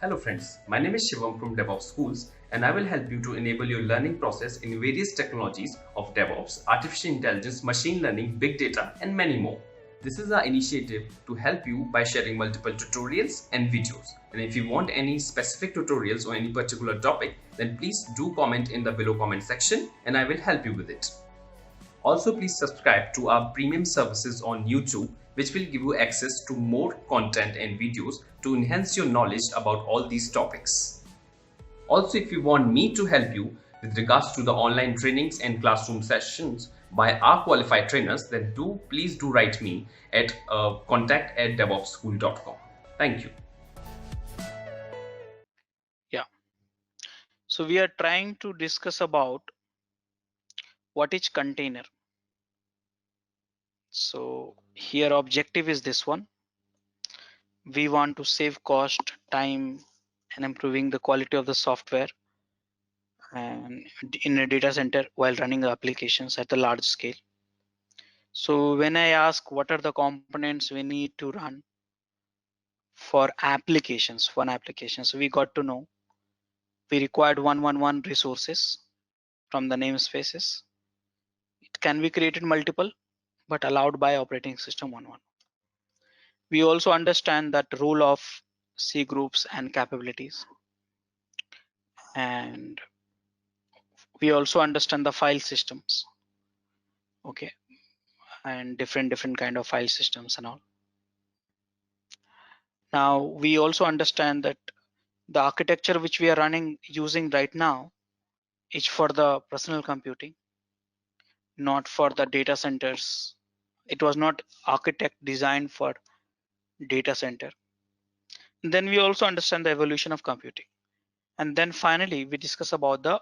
Hello friends, my name is Shivam from DevOps Schools and I will help you to enable your learning process in various technologies of DevOps, artificial intelligence, machine learning, big data and many more. This is our initiative to help you by sharing multiple tutorials and videos. And if you want any specific tutorials on any particular topic, then please do comment in the below comment section and I will help you with it. Also, please subscribe to our premium services on YouTube, which will give you access to more content and videos to enhance your knowledge about all these topics. Also, if you want me to help you with regards to the online trainings and classroom sessions by our qualified trainers, then please do write me at contact@devopsschool.com. Thank you. Yeah. So we are trying to discuss about what is container. So here objective is this one. We want to save cost, time, and improving the quality of the software and in a data center while running the applications at the large scale. So when I ask what are the components we need to run for applications, one application, so we got to know we required 111 resources from the namespaces. It can be created multiple, but allowed by operating system 11. We also understand that role of C groups and capabilities. And we also understand the file systems. Okay. And different kind of file systems and all. Now we also understand that the architecture which we are running using right now is for the personal computing, not for the data centers. It was not architect designed for data center. Then we also understand the evolution of computing. And then finally, we discuss about the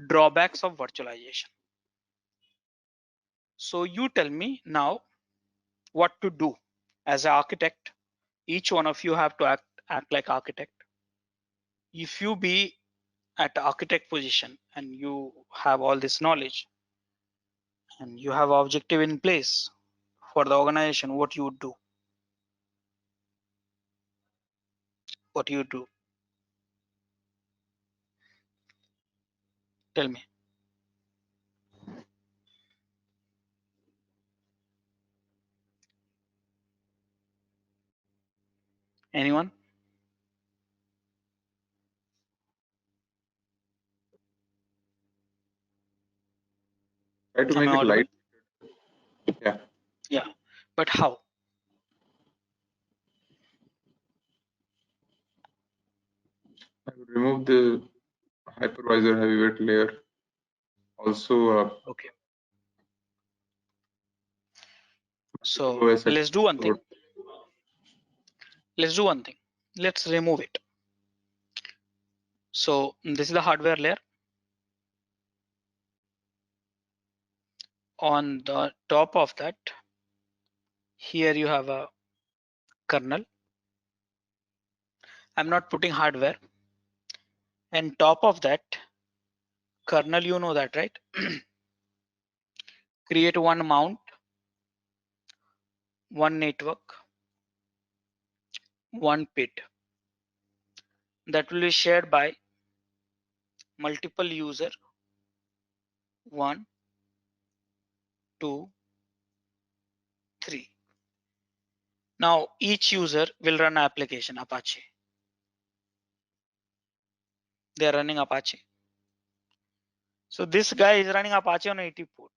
drawbacks of virtualization. So you tell me now what to do as an architect. Each one of you have to act like architect. If you be at architect position and you have all this knowledge and you have objective in place for the organization, what you would do? What you do? Tell me. Anyone? Try to Am make I it audible? light. Yeah. Yeah. But how? I would remove the hypervisor heavyweight layer. Also, Okay. So OS let's do one thing. support. Let's do one thing. Let's remove it. So this is the hardware layer. On the top of that, here you have a kernel. I'm not putting hardware. And top of that kernel, you know that, right? Create one mount, one network, one pit that will be shared by multiple user, 1, 2, 3. Now each user will run application Apache. They are running Apache. So this guy is running Apache on 80 port.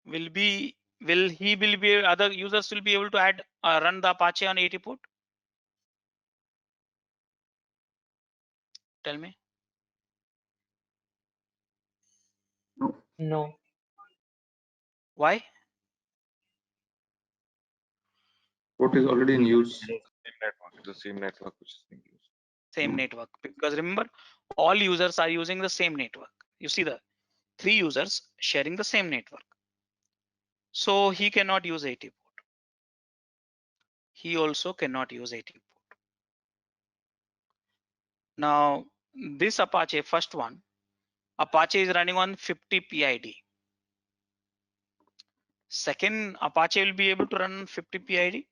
Will he be other users will be able to run the Apache on 80 port? Tell me. No. Why? What is already in use? Same network. It's the same network which is being used. Same network, because remember all users are using the same network. You see the 3 users sharing the same network. So he cannot use 80 port. He also cannot use 80 port. Now this Apache first one, Apache is running on 50 PID. Second Apache will be able to run 50 PID.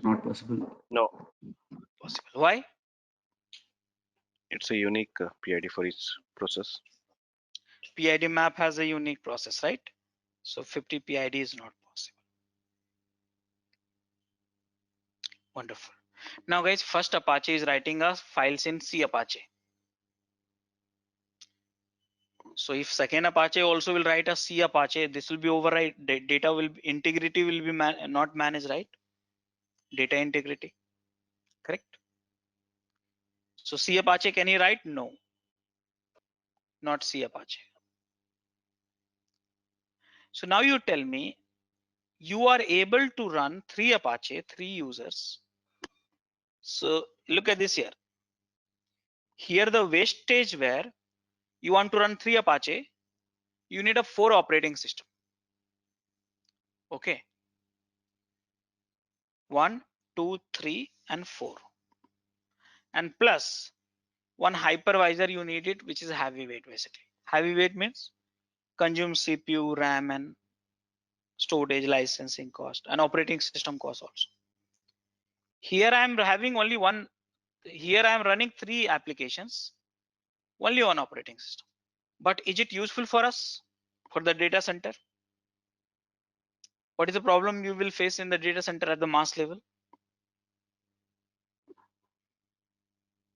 Not possible. No, Possible. Why? it's a unique PID for each process. PID map has a unique process, right? So 50 PID is not possible. Wonderful. Now guys, first Apache is writing us files in C Apache. So if second Apache also will write a C Apache, this will be override. Data will integrity will be not managed, right? Data integrity, correct? So C Apache, can he write? No, not C Apache. So now you tell me, you are able to run 3 Apache, 3 users. So look at this here. Here the wastage where you want to run 3 Apache, you need a 4 operating system. Okay. 1, 2, 3, and 4. And plus one hypervisor you need it, which is heavyweight basically. Heavyweight means consume CPU, RAM, and storage licensing cost and operating system cost also. Here I am having only one. Here I am running 3 applications, only one operating system. But is it useful for us for the data center? What is the problem you will face in the data center at the mass level?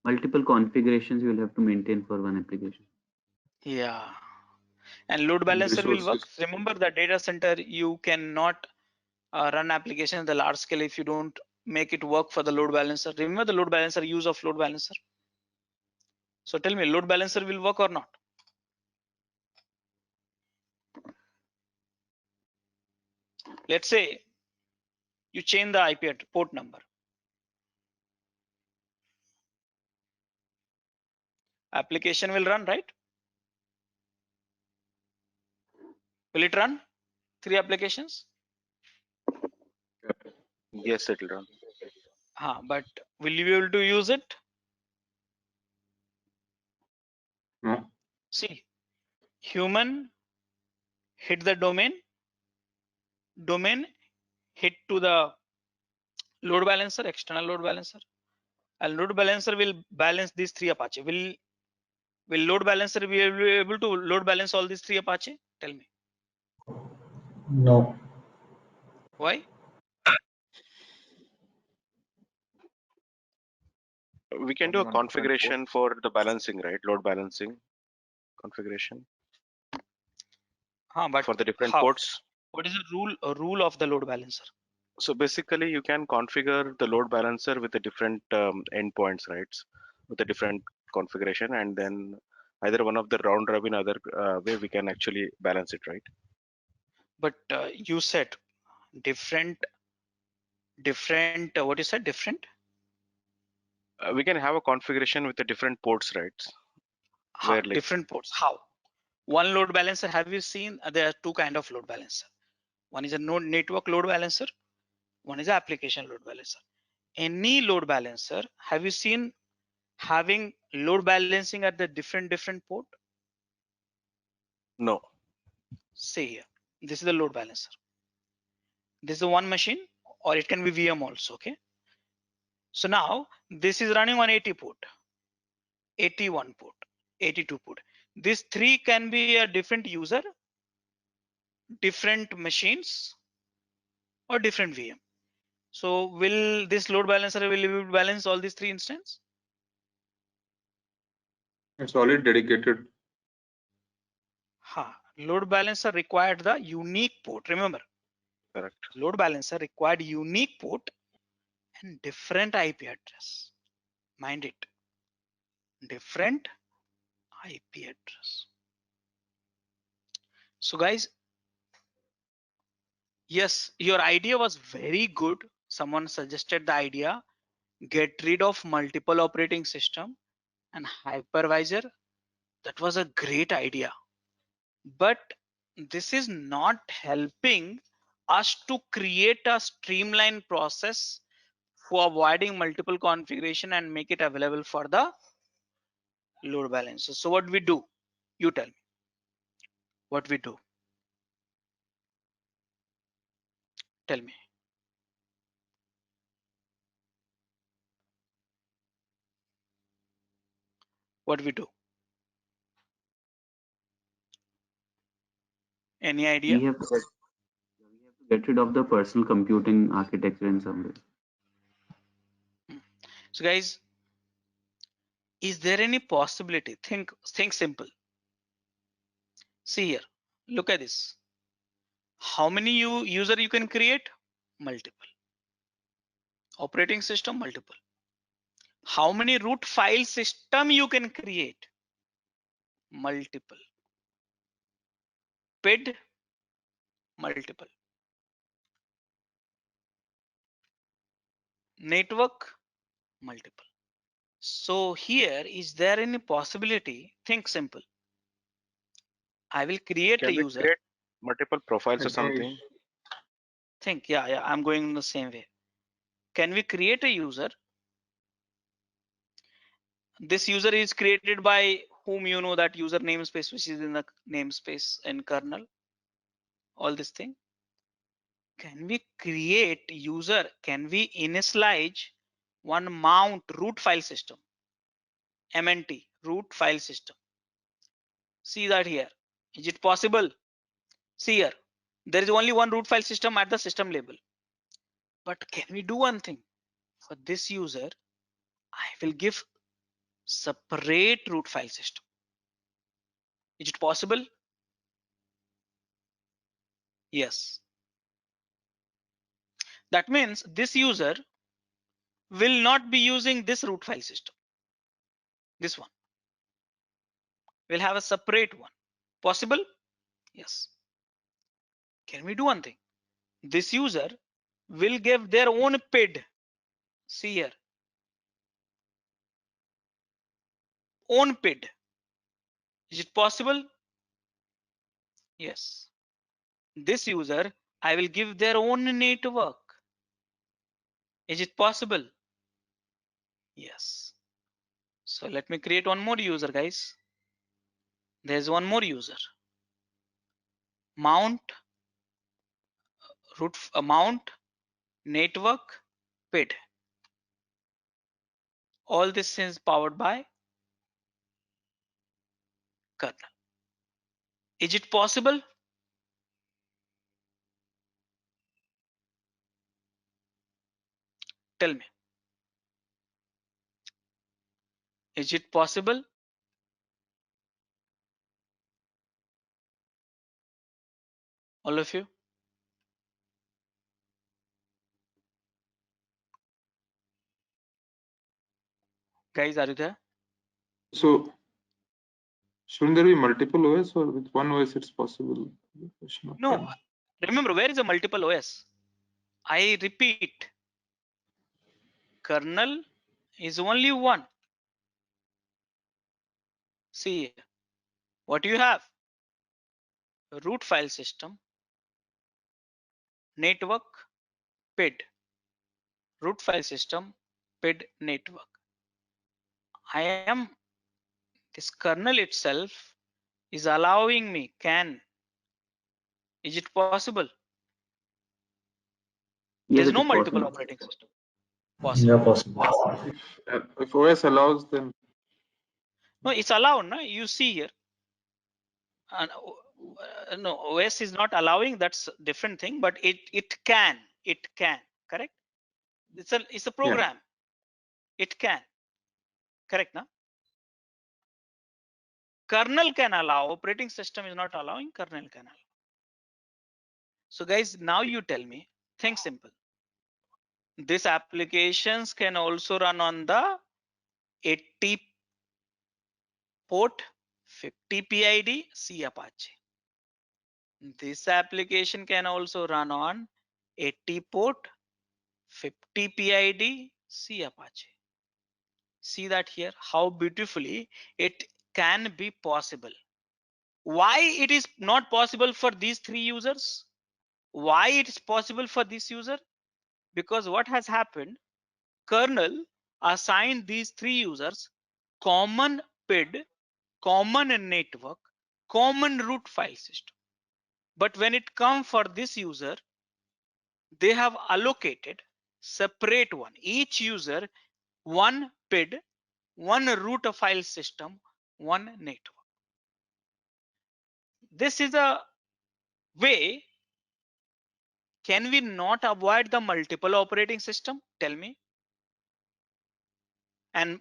Multiple configurations you will have to maintain for one application. Yeah. And load balancer will work. Resources. Remember the data center, you cannot run applications at the large scale if you don't make it work for the load balancer. Remember the load balancer, use of load balancer. So tell me, load balancer will work or not? Let's say you change the IP port number. Application will run, right? Will it run 3 applications? Yes, it'll run. But will you be able to use it? No. See, human hit the domain hit to the load balancer, external load balancer, and load balancer will balance these 3 Apache. Will load balancer be able to load balance all these 3 Apache? Tell me. No. Why? We can do a Running on different configuration for the balancing, right? Load balancing configuration But for the different how? ports. What is the rule of the load balancer? So basically, you can configure the load balancer with the different endpoints, right? With a different configuration, and then either one of the round robin other way we can actually balance it, right? But you said different. What you said? Different. We can have a configuration with the different ports, right? Where like Different ports. How? One load balancer. Have you seen? There are 2 kind of load balancer. One is a node network load balancer. One is an application load balancer. Any load balancer, have you seen having load balancing at the different port? no. Say here, this is the load balancer. This is the one machine, or it can be VM also. Okay. So now this is running on 80 port, 81 port, 82 port. These 3 can be a different user, different machines, or different VM. So will this load balancer will balance all these 3 instances? It's already dedicated. Load balancer required the unique port. Remember, Correct. load balancer required unique port and different IP address. Mind it, different IP address. So guys, yes, your idea was very good. Someone suggested the idea, get rid of multiple operating system and hypervisor. That was a great idea. But this is not helping us to create a streamlined process for avoiding multiple configuration and make it available for the load balancer. So what we do? You tell me what we do. Tell me. what we do? Any idea? We have to get rid of the personal computing architecture in some way. So guys, is there any possibility? Think simple. See here, look at this. How many user you can create? Multiple. Operating system, multiple. How many root file system you can create? Multiple. PID, multiple. Network, multiple. So here, is there any possibility? Think simple. I will create a Can we user. create multiple profiles or I think something? Think, yeah, I'm going in the same way. Can we create a user? This user is created by whom, you know, that user namespace which is in the namespace in kernel. All this thing. Can we create user? Can we initialize one mount root file system? MNT root file system. See that here. Is it possible? See here. There is only one root file system at the system level. But can we do one thing? For this user, I will give separate root file system. Is it possible? Yes. That means this user will not be using this root file system. This one will have a separate one. Possible? Yes. Can we do one thing? This user will give their own PID. See here. Own PID. Is it possible? Yes. This user, I will give their own network. Is it possible? Yes. So let me create one more user, guys. There's one more user. Mount root mount network PID. All this is powered by kernel. Is it possible? Tell me. Is it possible? All of you? Guys, are you there? so. Shouldn't there be multiple OS, or with one OS it's possible? Question of No. time. Remember, where is the multiple OS? I repeat, kernel is only one. See what you have: root file system, network, PID, root file system, PID, network. This kernel itself is allowing me, is it possible? Yes, There's it no is multiple possible. operating system. Possible. Yeah, possible. If OS allows, then No, it's allowed. No, you see here. No, OS is not allowing. That's a different thing. But it can. Correct. It's a program. It can. Correct, na? Kernel can allow. Operating system is not allowing. Kernel can allow. So guys, now you tell me. Think simple. These applications can also run on the 80 port 50 PID C Apache. This application can also run on 80 port 50 PID C Apache. See that here, how beautifully it can be possible. Why it is not possible for these three users? Why it is possible for this user? Because what has happened, kernel assigned these three users common PID, common network, common root file system. But when it comes for this user, they have allocated separate one. Each user one PID, one root file system, one network. This is a way. Can we not avoid the multiple operating system? Tell me. And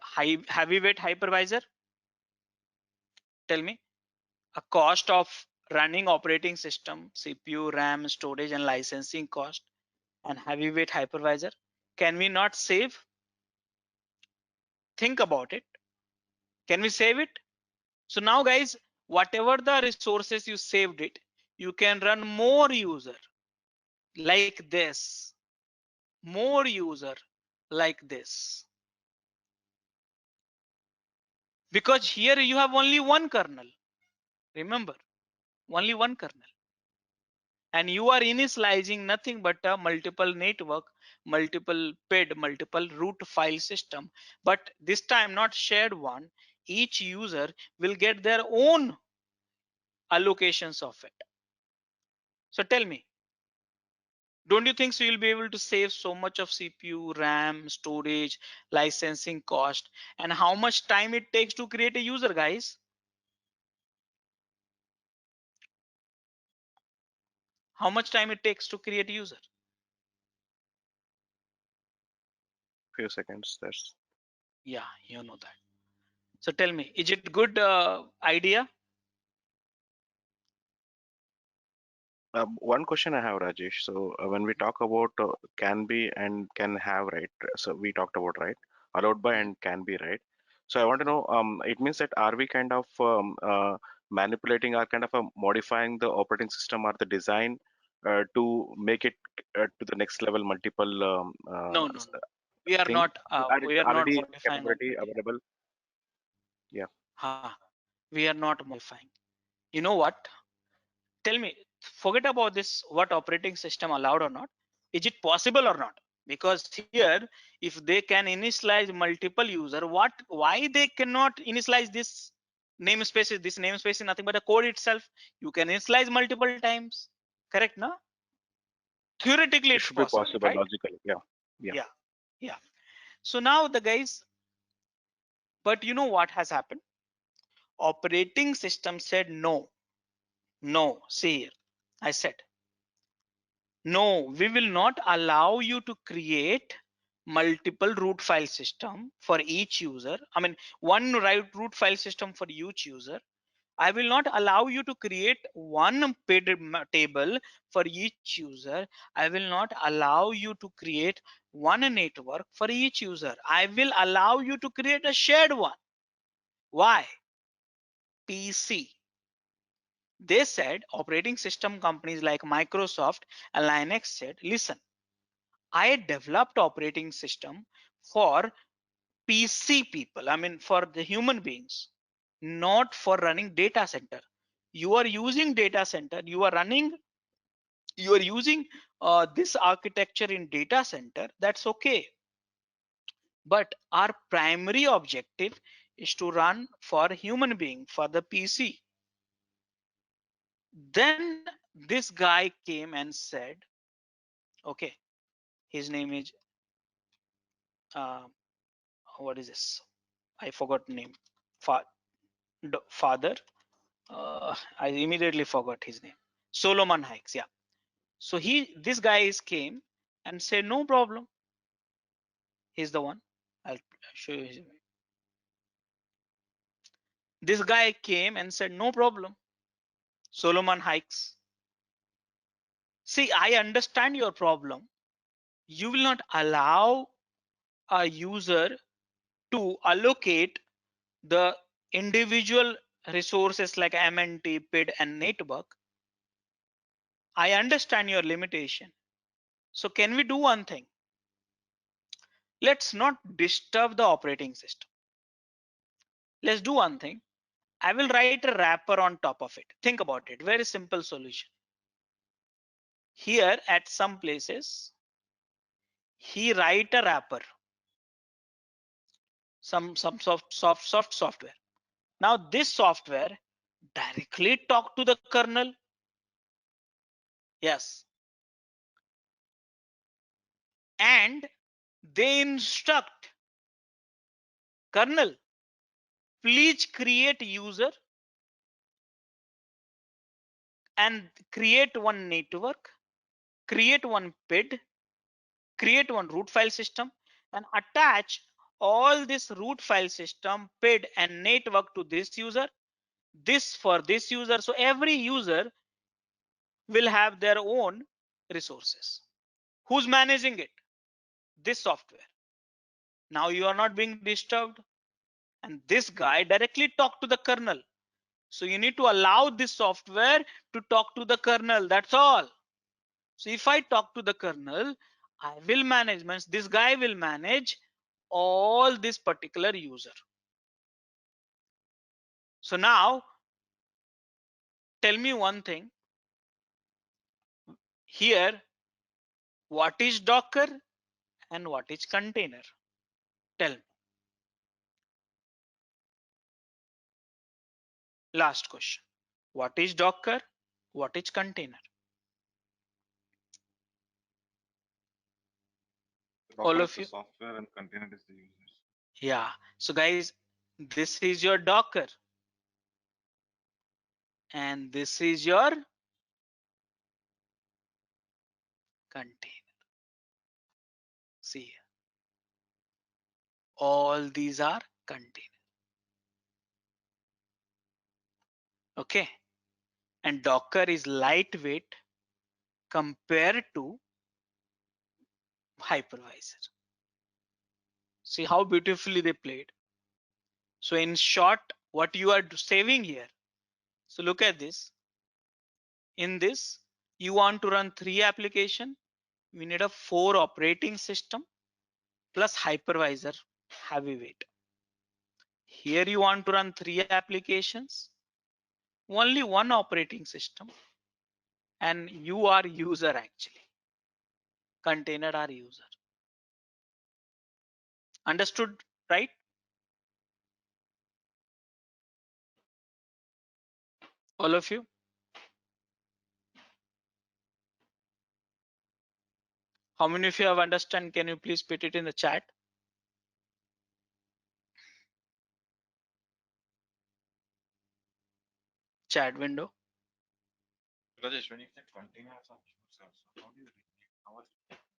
heavyweight hypervisor? Tell me. A cost of running operating system, CPU, RAM, storage, and licensing cost, and heavyweight hypervisor. Can we not save? Think about it. Can we save it? So now guys, whatever the resources you saved it, you can run more user like this, more user like this. Because here you have only one kernel. Remember, only one kernel. And you are initializing nothing but a multiple network, multiple PID, multiple root file system. But this time not shared one. Each user will get their own allocations of it. So tell me, don't you think so you'll be able to save so much of CPU, RAM, storage, licensing cost, and how much time it takes to create a user, guys? How much time it takes to create a user? Few seconds. That's Yeah, you know that. So tell me, is it good idea? one question I have, Rajesh. So when we talk about can be and can have, right? So we talked about, right, allowed by and can be, right? So I want to know, it means that are we kind of manipulating or kind of modifying the operating system or the design to make it to the next level multiple No, no, no. We are thing? not. Or We it's are not already modifying capability operating. available? Yeah. We are not modifying. You know what? Tell me. Forget about this. What operating system allowed or not? Is it possible or not? Because here, if they can initialize multiple user, what? Why they cannot initialize this namespace? This namespace is nothing but a code itself. You can initialize multiple times. Correct, no? Theoretically, It it's should be possible, possible right? logically. Yeah. Yeah. Yeah, yeah. So now the guys, but you know what has happened? Operating system said no, no. See here, I said no. We will not allow you to create multiple root file system for each user. I mean, one root file system for each user. I will not allow you to create one PID table for each user. I will not allow you to create one network for each user. I will allow you to create a shared one. Why? PC. They said, operating system companies like Microsoft and Linux said, listen, I developed operating system for PC people. I mean, for the human beings, not for running data center. You are using data center, you are using this architecture in data center, that's okay. But our primary objective is to run for human being, for the PC. Then this guy came and said, okay, his name is uh, what is this? I forgot name. Father. I immediately forgot his name. Solomon Hykes. Yeah. So this guy came and said, no problem. He's the one. I'll show you his name. This guy came and said, no problem. Solomon Hykes. See, I understand your problem. You will not allow a user to allocate the individual resources like MNT, PID, and network. I understand your limitation. So can we do one thing? Let's not disturb the operating system. Let's do one thing. I will write a wrapper on top of it. Think about it. Very simple solution. Here at some places, he write a wrapper, some soft software. Now this software directly talk to the kernel. Yes. And they instruct kernel please create user and create one network, create one PID, create one root file system, and attach all this root file system, PID, and network to this user, this for this user. So every user will have their own resources. Who's managing it? This software. Now you are not being disturbed, and this guy directly talk to the kernel. So you need to allow this software to talk to the kernel. That's all. So if I talk to the kernel, I will manage, means this guy will manage all this particular user. So now tell me one thing here, what is Docker and what is container? Tell me. Last question. What is Docker? What is container? All Docker of is the you? software and container is the users. Yeah. So guys, this is your Docker and this is your container. See here. All these are container. Okay. And Docker is lightweight compared to hypervisor. See how beautifully they played. So in short, what you are saving here. So look at this. In this, you want to run 3 applications. We need a 4 operating system plus hypervisor heavyweight. Here you want to run 3 applications, only 1 operating system, and you are user actually. Container are user. Understood, right? All of you? How many of you have understand? Can you please put it in the chat? Chat window. Rajesh, when you say containers are users, how do you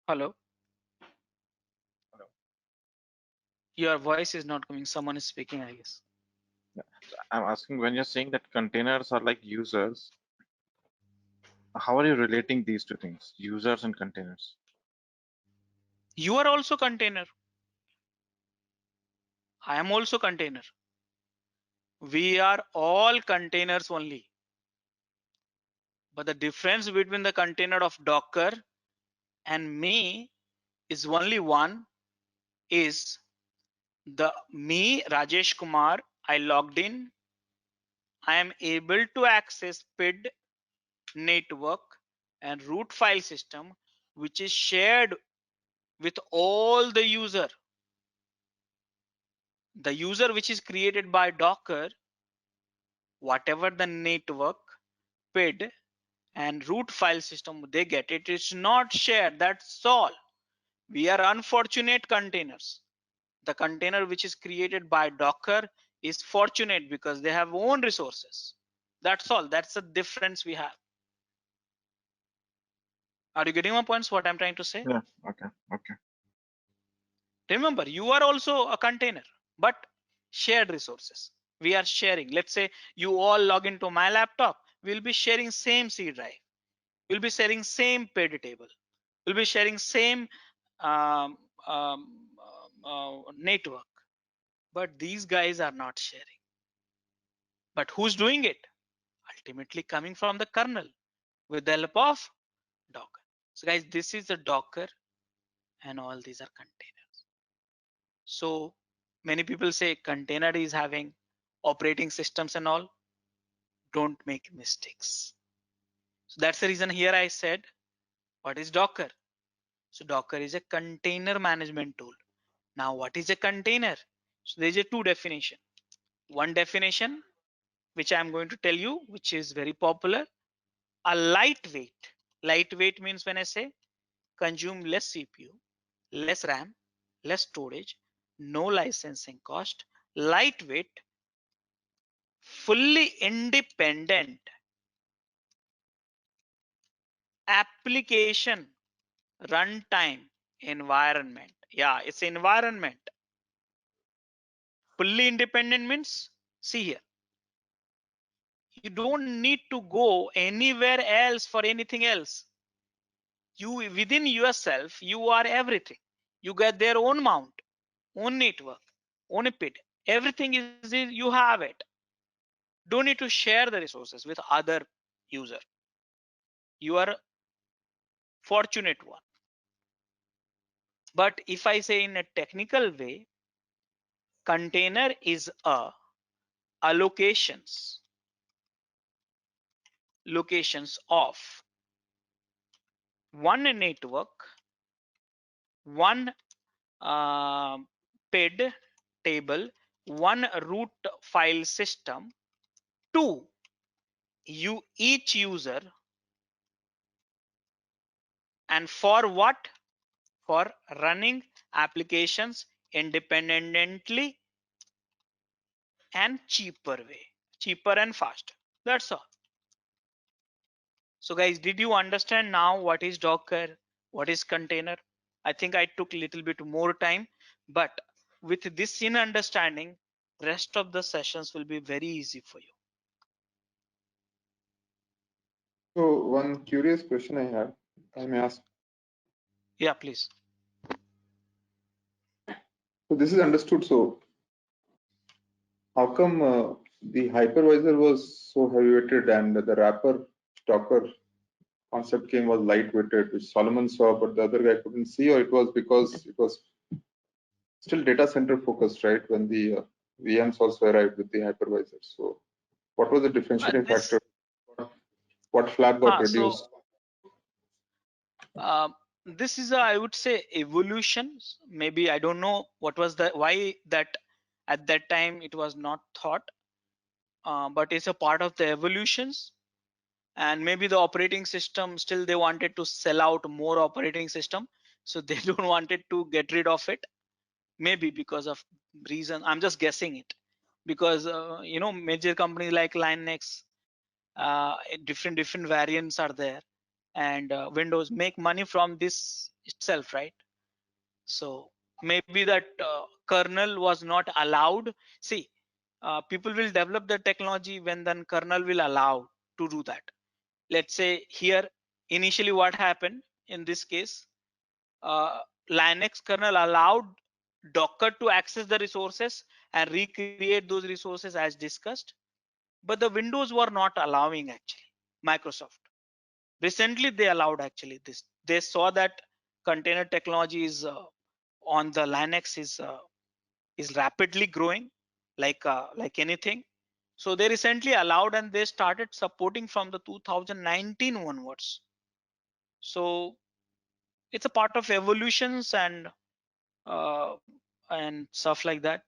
Hello. Hello. Your voice is not coming. Someone is speaking, I guess. I'm asking when you're saying that containers are like users, how are you relating these two things, users and containers? You are also container. I am also container. We are all containers only. But the difference between the container of Docker and me is only one, is the me, Rajesh Kumar, I logged in. I am able to access PID, network, and root file system, which is shared with all the user. The user which is created by Docker, whatever the network, PID, and root file system they get, it is not shared. That's all. We are unfortunate containers. The container which is created by Docker is fortunate because they have own resources. That's all. That's the difference we have. Are you getting my points? What I'm trying to say? Yeah. Okay. Okay. Remember, you are also a container, but shared resources. We are sharing. Let's say you all log into my laptop. We'll be sharing same C drive. We'll be sharing same PID table. We'll be sharing same um, um, network. But these guys are not sharing. But who's doing it? Ultimately coming from the kernel with the help of Docker. So guys, this is the Docker and all these are containers. So many people say container is having operating systems and all. Don't make mistakes. So that's the reason here I said, what is Docker? So Docker is a container management tool. Now what is a container? So there's a 2 definition. One definition, which I'm going to tell you, which is very popular, a lightweight. Lightweight means when I say consume less CPU, less RAM, less storage, no licensing cost, lightweight fully independent application runtime environment. Yeah, it's environment. Fully independent means, see here, you don't need to go anywhere else for anything else. You within yourself, you are everything. You get their own mount, own network, own PID. Everything is you have it. Don't need to share the resources with other user. You are fortunate one. But if I say in a technical way, container is a allocations of one network, one PID table, one root file system to each user, and for what? For running applications independently and cheaper and faster. That's all. So guys, did you understand now what is Docker, what is container? I think I took a little bit more time, but with this in understanding, rest of the sessions will be very easy for you. So one curious question I have, I may ask. Yeah, please. So this is understood. So how come the hypervisor was so heavy-weighted and the wrapper Docker concept came was light-weighted, which Solomon saw, but the other guy couldn't see, or it was because it was still data center focused, right? When the VMs also arrived with the hypervisor. So what was the differentiating factor? What flag got reduced? This is I would say evolution. Maybe I don't know what was the why that at that time it was not thought, but it's a part of the evolutions. And maybe the operating system still they wanted to sell out more operating system, so they don't wanted to get rid of it. Maybe because of reason, I'm just guessing it, because you know, major companies like Linux, different variants are there, and Windows make money from this itself, right? So maybe that kernel was not allowed. See, people will develop the technology when then kernel will allow to do that. Let's say here initially what happened in this case, Linux kernel allowed Docker to access the resources and recreate those resources as discussed, but the Windows were not allowing actually. Microsoft recently they allowed actually this. They saw that container technology is on the Linux is rapidly growing like anything. So they recently allowed and they started supporting from the 2019 onwards. So it's a part of evolutions uh, and stuff like that.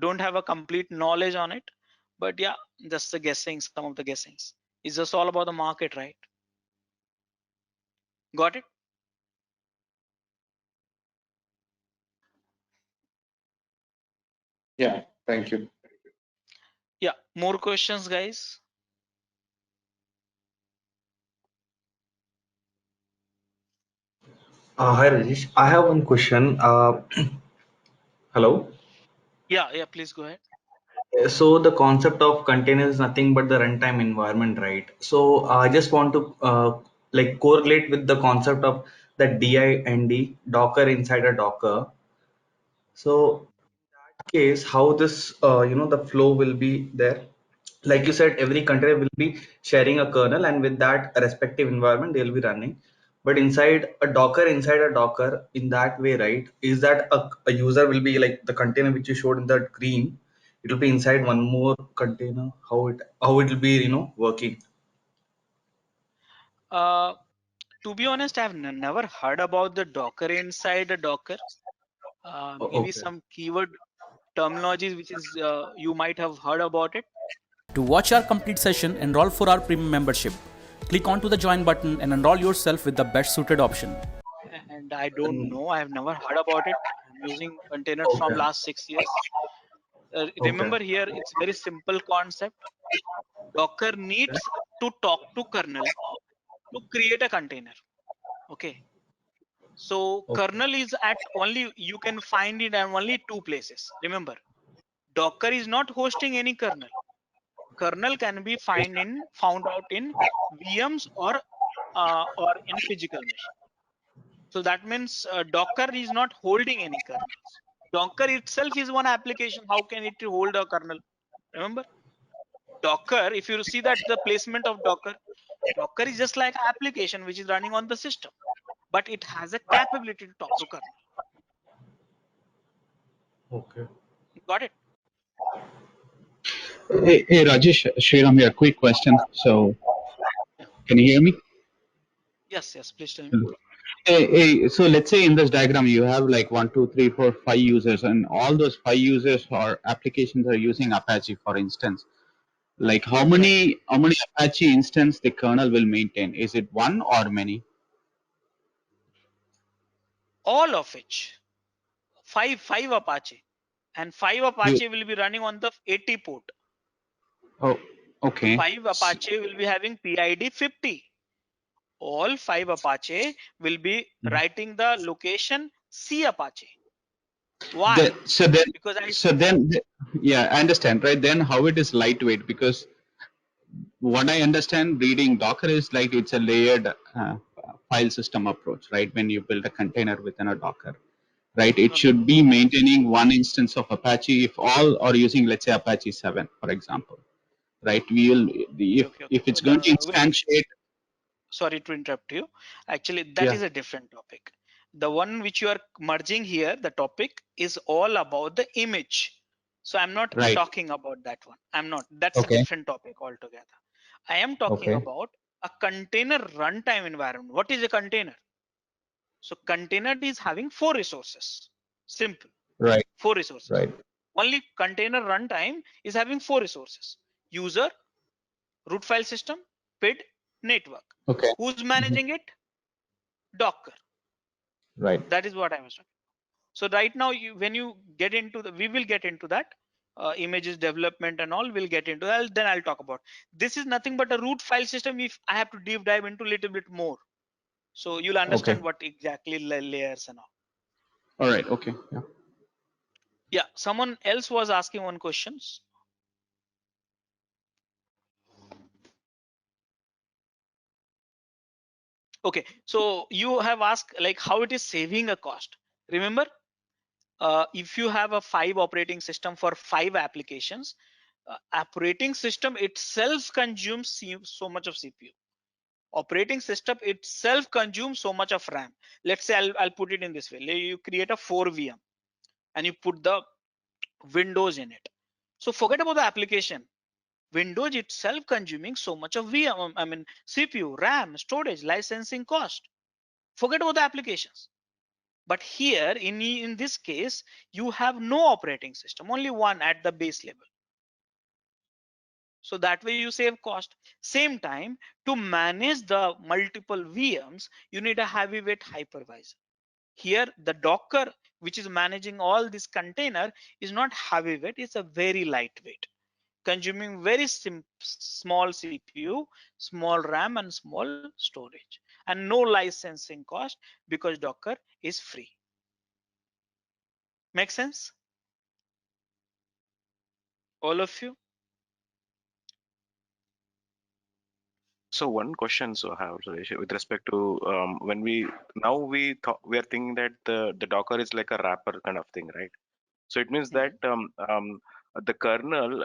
Don't have a complete knowledge on it, but yeah, just the guessing, some of the guessings. It's just all about the market, right? Got it? Yeah, thank you. Yeah, more questions, guys? Hi Rajesh, I have one question. Hello. Yeah, please go ahead. So the concept of container is nothing but the runtime environment, right? So I just want to like correlate with the concept of the DIND, Docker inside a Docker. So case, how this the flow will be there. Like you said, every container will be sharing a kernel, and with that respective environment they'll be running. But inside a Docker, in that way, right? Is that a user will be like the container which you showed in the green? It will be inside one more container. How it will be working? To be honest, I've never heard about the Docker inside a Docker. Maybe Okay. some keyword terminologies which is you might have heard about it. To watch our complete session, enroll for our premium membership. Click onto the join button and enroll yourself with the best suited option. And I don't know, I have never heard about it. I'm using container from Okay. last 6 years. Remember here, it's very simple concept. Docker needs to talk to kernel to create a container. Okay. So kernel is at only, you can find it at only two places. Remember, Docker is not hosting any kernel. Kernel can be found out in VMs or in physical machine. So that means Docker is not holding any kernels. Docker itself is one application. How can it hold a kernel? Remember, Docker, if you see that the placement of Docker, Docker is just like an application which is running on the system, but it has a capability to talk to kernel. Okay. Got it? Hey, Rajesh, Sriram here. Quick question. So, can you hear me? Yes, please tell me. So let's say in this diagram you have like 1, 2, 3, 4, 5 users, and all those 5 users or applications are using Apache, for instance. Like how many Apache instance the kernel will maintain? Is it one or many? All of which, five Apache, and 5 Apache will be running on the 80 port. Oh, okay. 5 Apache will be having PID 50. All 5 Apache will be writing the location C Apache. Why? Yeah, I understand, right? Then how it is lightweight? Because what I understand reading Docker is like it's a layered file system approach, right? When you build a container within a Docker, right? It should be maintaining one instance of Apache if all are using, let's say, Apache 7, for example, right? If it's going to instantiate. Sorry to interrupt you. Actually, that is a different topic. The one which you are merging here, the topic is all about the image. So I'm not talking about that one. I'm not. That's a different topic altogether. I am talking about a container runtime environment. What is a container? So container is having 4 resources. Simple. Right. 4 resources. Right. Only container runtime is having 4 resources: user, root file system, PID, network. Okay. Who's managing it? Docker. Right. That is what I was talking. So right now, when you get into we will get into that images development and all. We'll get into that. Then I'll talk about. This is nothing but a root file system. If I have to deep dive into a little bit more, so you'll understand what exactly layers and all. All right. Okay. Yeah. Yeah. Someone else was asking one question. Okay, so you have asked like how it is saving a cost. Remember, if you have a 5 operating system for 5 applications, operating system itself consumes so much of CPU. Operating system itself consumes so much of RAM. Let's say I'll put it in this way. You create a 4 VM and you put the Windows in it. So forget about the application. Windows itself consuming so much of VM, I mean CPU, RAM, storage, licensing cost. Forget about the applications. But here in this case, you have no operating system, only one at the base level. So that way you save cost. Same time, to manage the multiple VMs, you need a heavyweight hypervisor. Here, the Docker, which is managing all this container, is not heavyweight, it's a very lightweight, consuming very small CPU, small RAM, and small storage, and no licensing cost because Docker is free. Make sense? All of you? So one question I have, Suresh, with respect to when we are thinking that the Docker is like a wrapper kind of thing, right? So it means that the kernel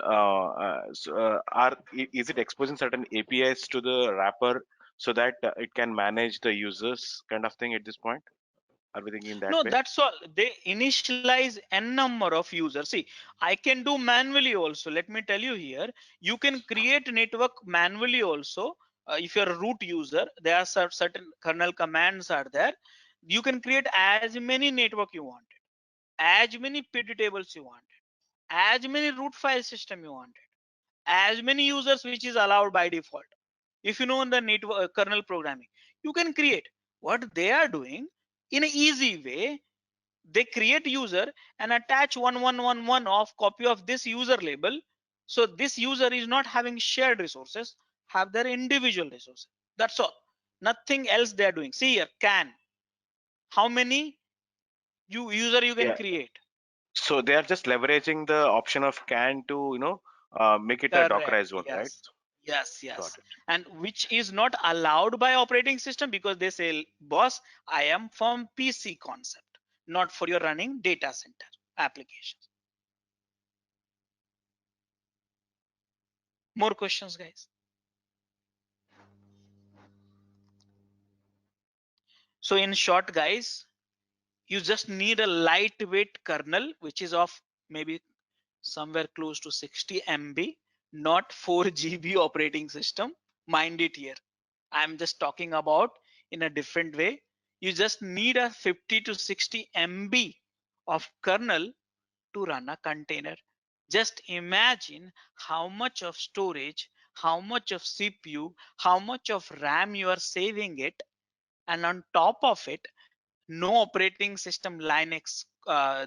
is it exposing certain APIs to the wrapper so that it can manage the users kind of thing at this point? Are we thinking that way? No, that's all. They initialize n number of users. See, I can do manually also. Let me tell you here, you can create network manually also. If you're a root user, there are certain kernel commands are there. You can create as many network you wanted, as many PID tables you wanted, as many root file system you wanted, as many users which is allowed by default. If you know the network kernel programming, you can create. What they are doing in an easy way, They create user and attach 1111 of copy of this user label. So this user is not having shared resources, have their individual resources. That's all. Nothing else they are doing. See here, can. How many user you can Yeah. create? So they are just leveraging the option of can to, make it a Correct. Dockerized one, right? Yes. Yes. Got Yes. it. And which is not allowed by operating system because they say, boss, I am from PC concept, not for your running data center applications. More questions, guys? So in short, guys, you just need a lightweight kernel, which is of maybe somewhere close to 60 MB, not 4 GB operating system. Mind it here. I'm just talking about in a different way. You just need a 50 to 60 MB of kernel to run a container. Just imagine how much of storage, how much of CPU, how much of RAM you are saving it, and on top of it, no operating system Linux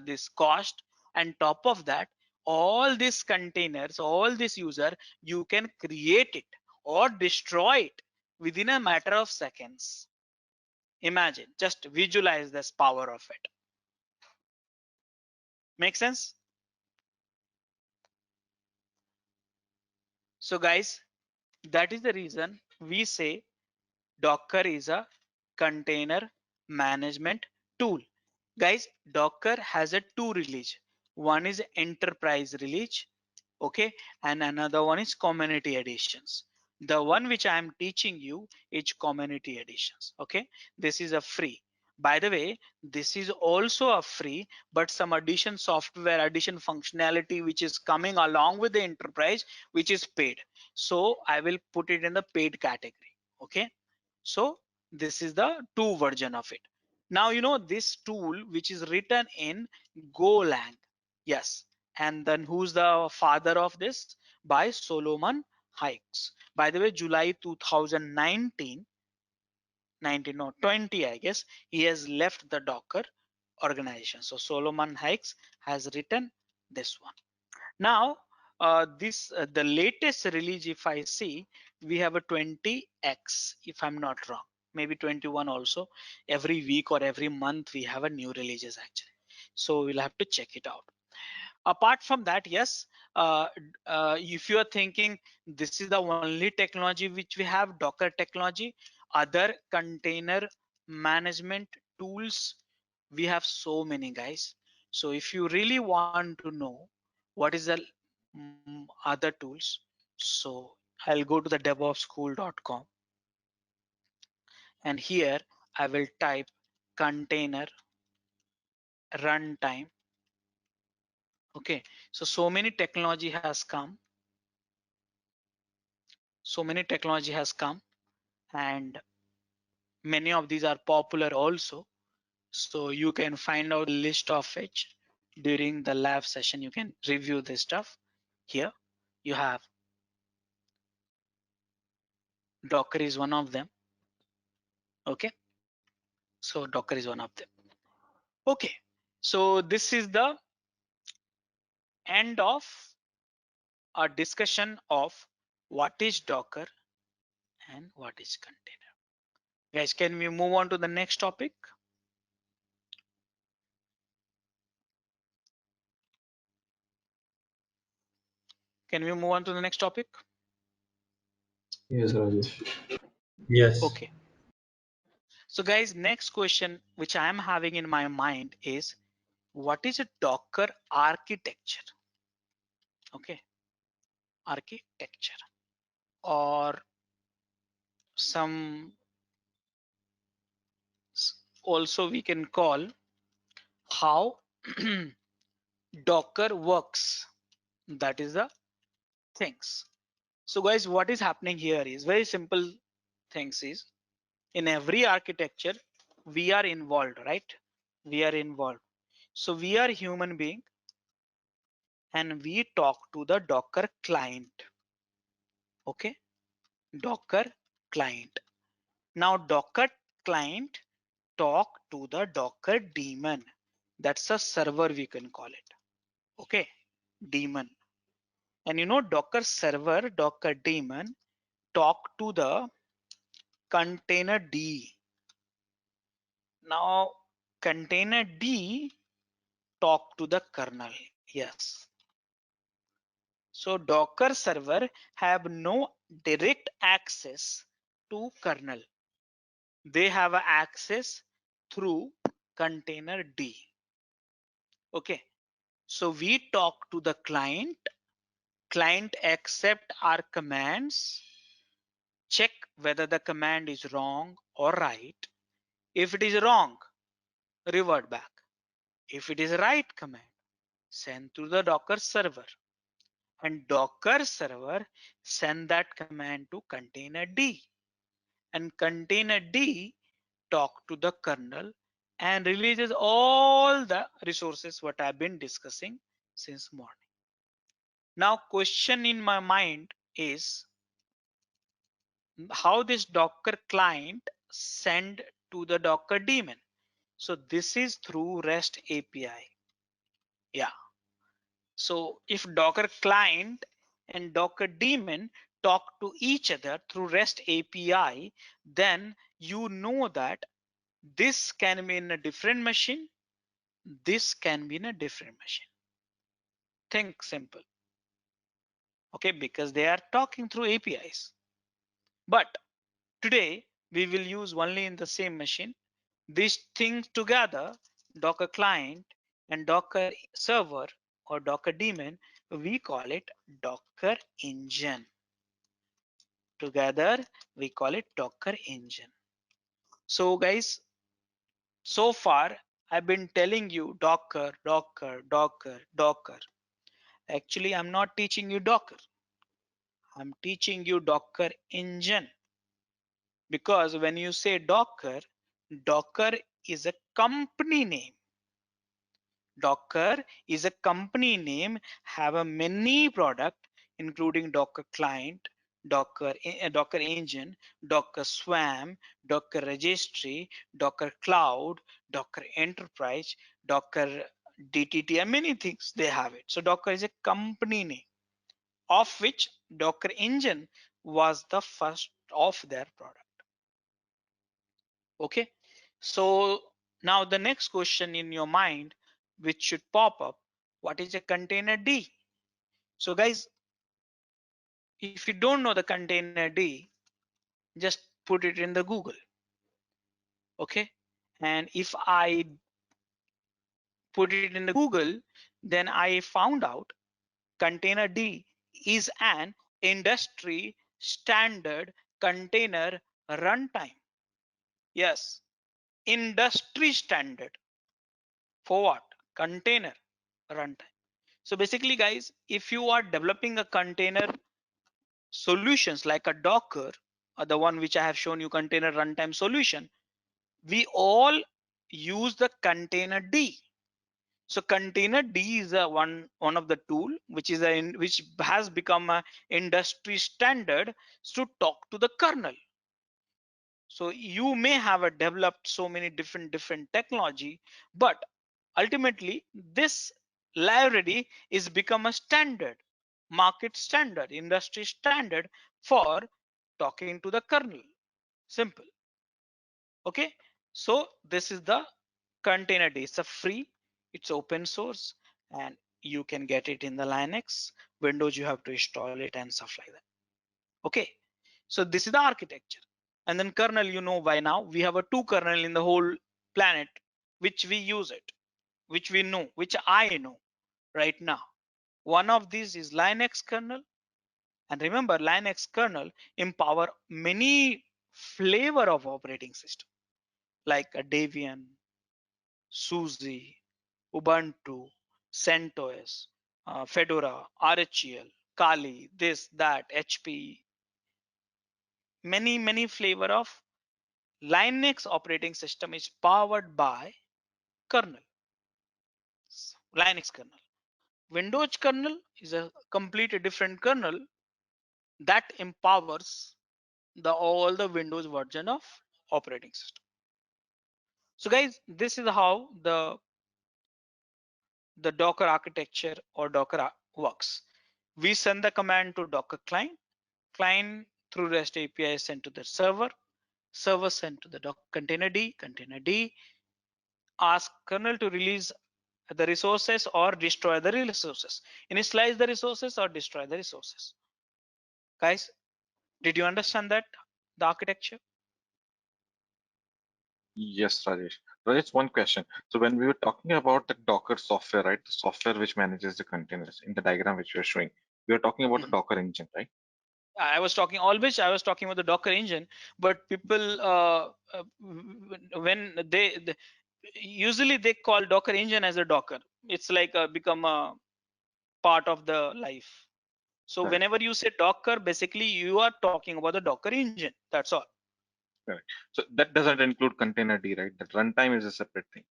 this cost, and top of that, all these containers, all this user, you can create it or destroy it within a matter of seconds. Imagine, just visualize this power of it. Make sense? So guys, that is the reason we say Docker is a container management tool. Guys, Docker has a two release. One is enterprise release, okay, and another one is community editions. The one which I am teaching you is community editions, okay. This is a free. By the way, this is also a free, but some addition software addition functionality which is coming along with the enterprise, which is paid. So I will put it in the paid category, okay. So this is the two version of it. Now you know this tool which is written in Golang. Yes. And then who's the father of this? By Solomon Hykes. By the way, July 2019, 19 or 20, I guess, he has left the Docker organization. So Solomon Hykes has written this one. Now, the latest release, if I see, we have a 20x, if I'm not wrong, maybe 21 also. Every week or every month we have a new releases actually. So we'll have to check it out. Apart from that, yes, if you are thinking this is the only technology which we have, Docker technology, other container management tools, we have so many, guys. So if you really want to know what is the other tools, so I'll go to the devopsschool.com, and here I will type container runtime. Okay, so many technology has come, so many technology has come, and many of these are popular also. So you can find out a list of it during the lab session. You can review this stuff. Here you have Docker is one of them. Okay, so Docker is one of them. Okay, so this is the end of our discussion of what is Docker and what is container. Guys, can we move on to the next topic? Can we move on to the next topic? Yes, Rajesh. Yes. Okay. So guys, next question which I am having in my mind is, what is a Docker architecture? Okay, architecture, or some also we can call how Docker works. That is the things. So guys, what is happening here is very simple things is, in every architecture we are involved, right? We are involved. So we are human being and we talk to the Docker client. Okay, Docker client. Now Docker client talk to the Docker daemon. That's a server, we can call it. Okay, daemon. And you know, Docker server, Docker daemon talk to the container D. Now, container D talk to the kernel. Yes. So Docker server have no direct access to kernel. They have access through container D. Okay. So we talk to the client accept our commands, check whether the command is wrong or right. If it is wrong, revert back. If it is right command, send to the Docker server, and Docker server send that command to container D, and container D talk to the kernel and releases all the resources what I've been discussing since morning. Now question in my mind is how this Docker client send to the Docker daemon. So this is through REST API. Yeah. So if Docker client and Docker daemon talk to each other through REST API, then you know that this can be in a different machine. This can be in a different machine. Think simple. Okay, because they are talking through APIs. But today we will use only in the same machine. These things together, Docker client and Docker server or Docker daemon, we call it Docker engine. Together we call it Docker engine. So guys, so far I've been telling you Docker, Docker, Docker, Docker. Actually, I'm not teaching you Docker. I'm teaching you Docker engine, because when you say Docker, Docker is a company name. Docker is a company name, have a many product, including Docker client, Docker engine, Docker Swarm, Docker registry, Docker cloud, Docker enterprise, Docker DTT, and many things they have it. So Docker is a company name, of which Docker engine was the first of their product. Okay, so now the next question in your mind which should pop up, what is a container D? So guys, if you don't know the container D, just put it in the Google. Okay, and if I put it in the Google, then I found out container D is an industry standard container runtime. Yes, industry standard for what? Container runtime. So basically guys, if you are developing a container solutions like a Docker, or the one which I have shown you, container runtime solution, we all use the container D. So container D is a one of the tool which is which has become a industry standard to talk to the kernel. So you may have developed so many different technology, but ultimately this library is become a standard, market standard, industry standard for talking to the kernel. Simple. Okay, so this is the container D. It's a free, it's open source, and you can get it in the Linux. Windows you have to install it and stuff like that. Okay, so this is the architecture. And then kernel, you know by now, we have a two kernel in the whole planet, which we use it, which we know, which I know right now. One of these is Linux kernel. And remember, Linux kernel empower many flavor of operating system like a Debian, SUSE, Ubuntu, CentOS, Fedora, RHEL, Kali, this, that, HP, many flavor of Linux operating system is powered by kernel, Linux kernel. Windows kernel is a completely different kernel that empowers all the Windows version of operating system. So guys, this is how the the Docker architecture or Docker works. We send the command to Docker client through REST API is sent to the server sent to the container D ask kernel to release the resources or destroy the resources, initialize the resources or destroy the resources. Guys, did you understand that, the architecture? Yes, Rajesh. Rajesh, one question. So when we were talking about the Docker software, right, the software which manages the containers in the diagram which you are showing, we are talking about the Docker engine, right? I was talking about the Docker engine, but people when they usually they call Docker engine as a Docker. It's like become a part of the life. So Correct. whenever you say Docker, basically you are talking about the Docker engine. That's all. Correct. So that doesn't include container D, right? That runtime is a separate thing.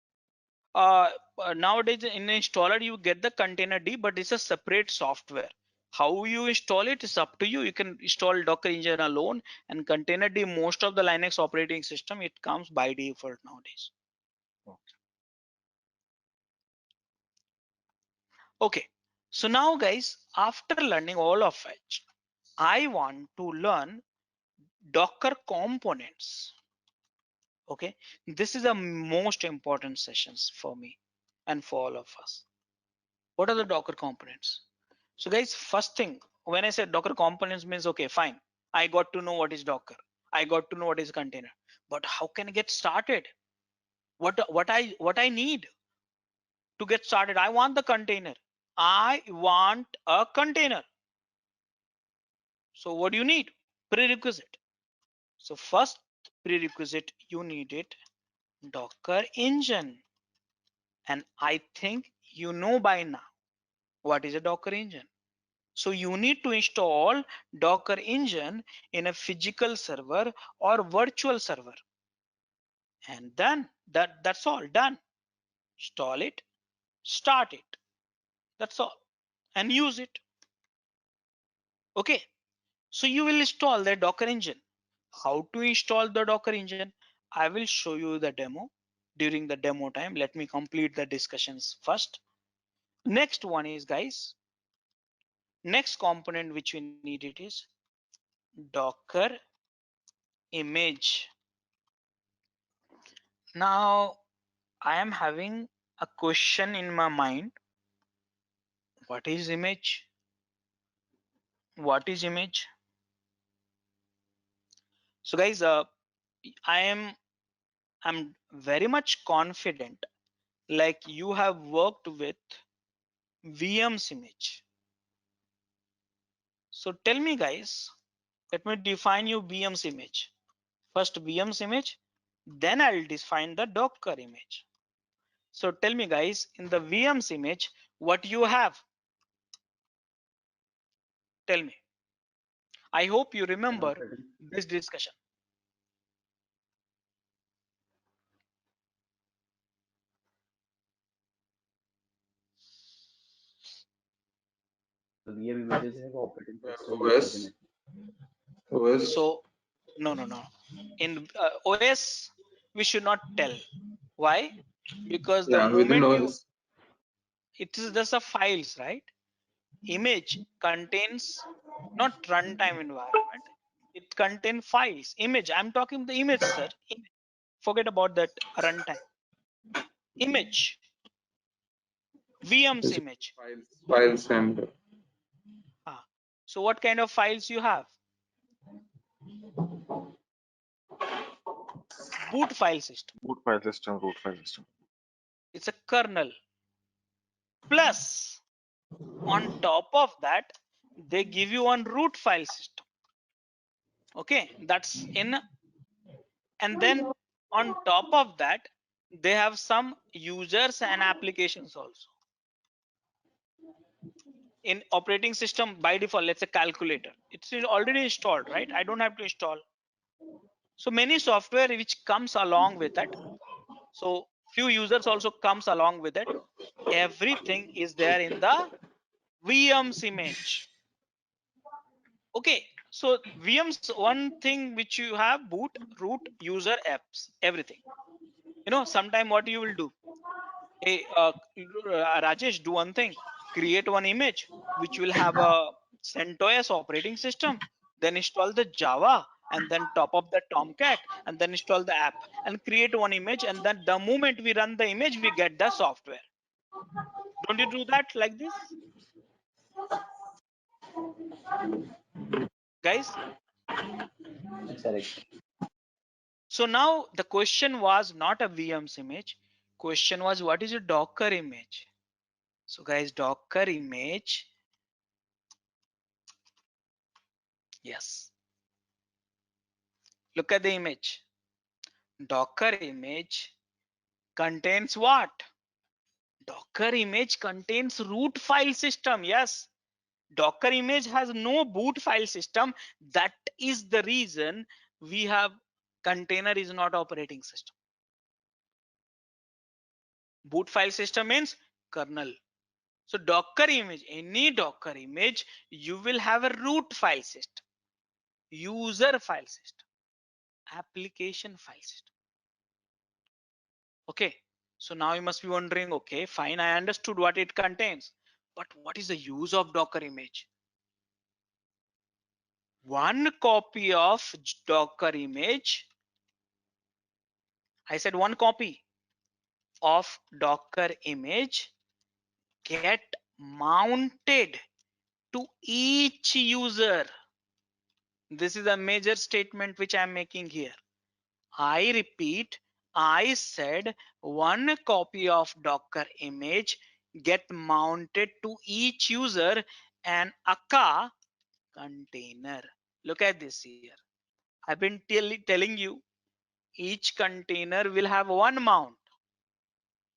Nowadays in installer you get the container D, but it's a separate software. How you install it is up to you. You can install Docker engine alone, and container D, most of the Linux operating system, it comes by default nowadays. Okay, so now guys, after learning all of it, I want to learn Docker components. Okay, this is the most important sessions for me and for all of us. What are the Docker components? So guys, first thing, when I say Docker components means, okay, fine, I got to know what is Docker, I got to know what is container, but how can I get started? What I need to get started? I want the container. I want a container. So what do you need? Prerequisite. So first prerequisite, you need it Docker engine. And I think you know by now what is a Docker engine. So you need to install Docker engine in a physical server or virtual server. And then that's all done. Install it, start it. That's all. And use it. Okay. So you will install the Docker engine. How to install the Docker engine? I will show you the demo during the demo time. Let me complete the discussions first. Next one is, guys, next component which we need it is Docker image. Now I am having a question in my mind. What is image? What is image? So guys, I'm very much confident, like you have worked with VM's image. So tell me guys, let me define you VM's image. First VM's image, then I'll define the Docker image. So tell me guys, in the VM's image, what you have? Tell me. I hope you remember this discussion. The VM images have operating system. OS. OS. So no. In OS, we should not tell. Why? Because the Yeah, within moment you, OS. it is just a files, right? Image contains not runtime environment. It contains files. Image. I'm talking the image, sir. Forget about that runtime. Image. VM's image. Files and So what kind of files you have? Boot file system. Boot file system, root file system. It's a kernel. Plus, on top of that, they give you one root file system. Okay, that's in. And then on top of that, they have some users and applications also. In operating system, by default, let's say calculator. It's already installed, right? I don't have to install. So many software which comes along with it. So few users also comes along with it. Everything is there in the VM's image. Okay, so VM's one thing which you have: boot, root, user, apps, everything. You know, sometime what you will do, Hey, Rajesh, do one thing. Create one image which will have a CentOS operating system. Then install the Java and then top up the Tomcat and then install the app and create one image. And then the moment we run the image, we get the software. Don't you do that like this, guys? Correct. So now the question was not a VM's image. Question was, what is a Docker image? So guys, Docker image. Yes. Look at the image. Docker image contains what? Docker image contains root file system. Yes. Docker image has no boot file system. That is the reason we have container is not operating system. Boot file system means kernel. So Docker image, any Docker image, you will have a root file system, user file system, application file system. Okay. So now you must be wondering, okay, fine, I understood what it contains, but what is the use of Docker image? One copy of Docker image, I said one copy of Docker image get mounted to each user. This is a major statement which I'm making here. I repeat, I said one copy of Docker image get mounted to each user and Akka container. Look at this here. I've been telling you each container will have one mount.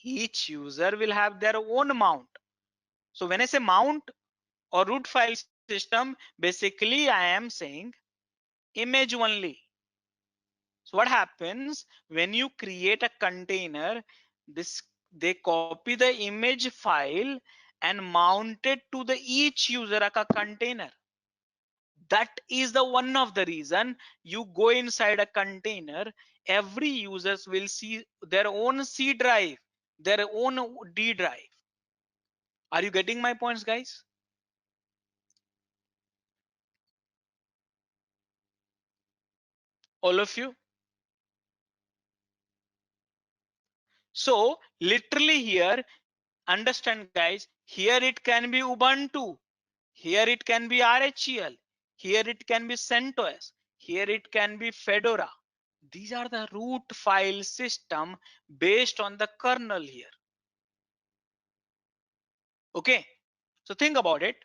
Each user will have their own mount. So when I say mount or root file system, basically I am saying image only. So what happens when you create a container, this they copy the image file and mount it to the each user a container. That is the one of the reason you go inside a container, every users will see their own C drive, their own D drive. Are you getting my points, guys? All of you? So literally here, understand guys, here it can be Ubuntu, here it can be RHEL, here it can be CentOS, here it can be Fedora. These are the root file system based on the kernel here. Okay, so think about it.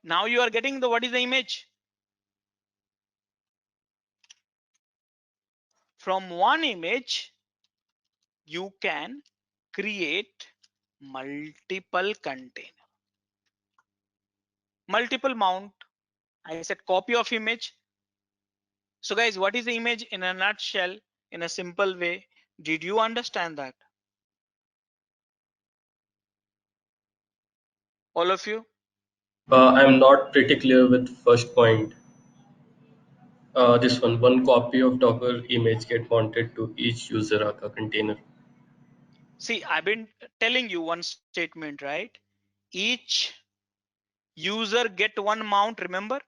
Now you are getting the what is the image? From one image, you can create multiple container, multiple mount. I said copy of image. So guys, what is the image in a nutshell, in a simple way? Did you understand that? All of you? I'm not pretty clear with first point. This one copy of Docker image get mounted to each user Akka container. See, I've been telling you one statement, right? Each user get one mount, remember?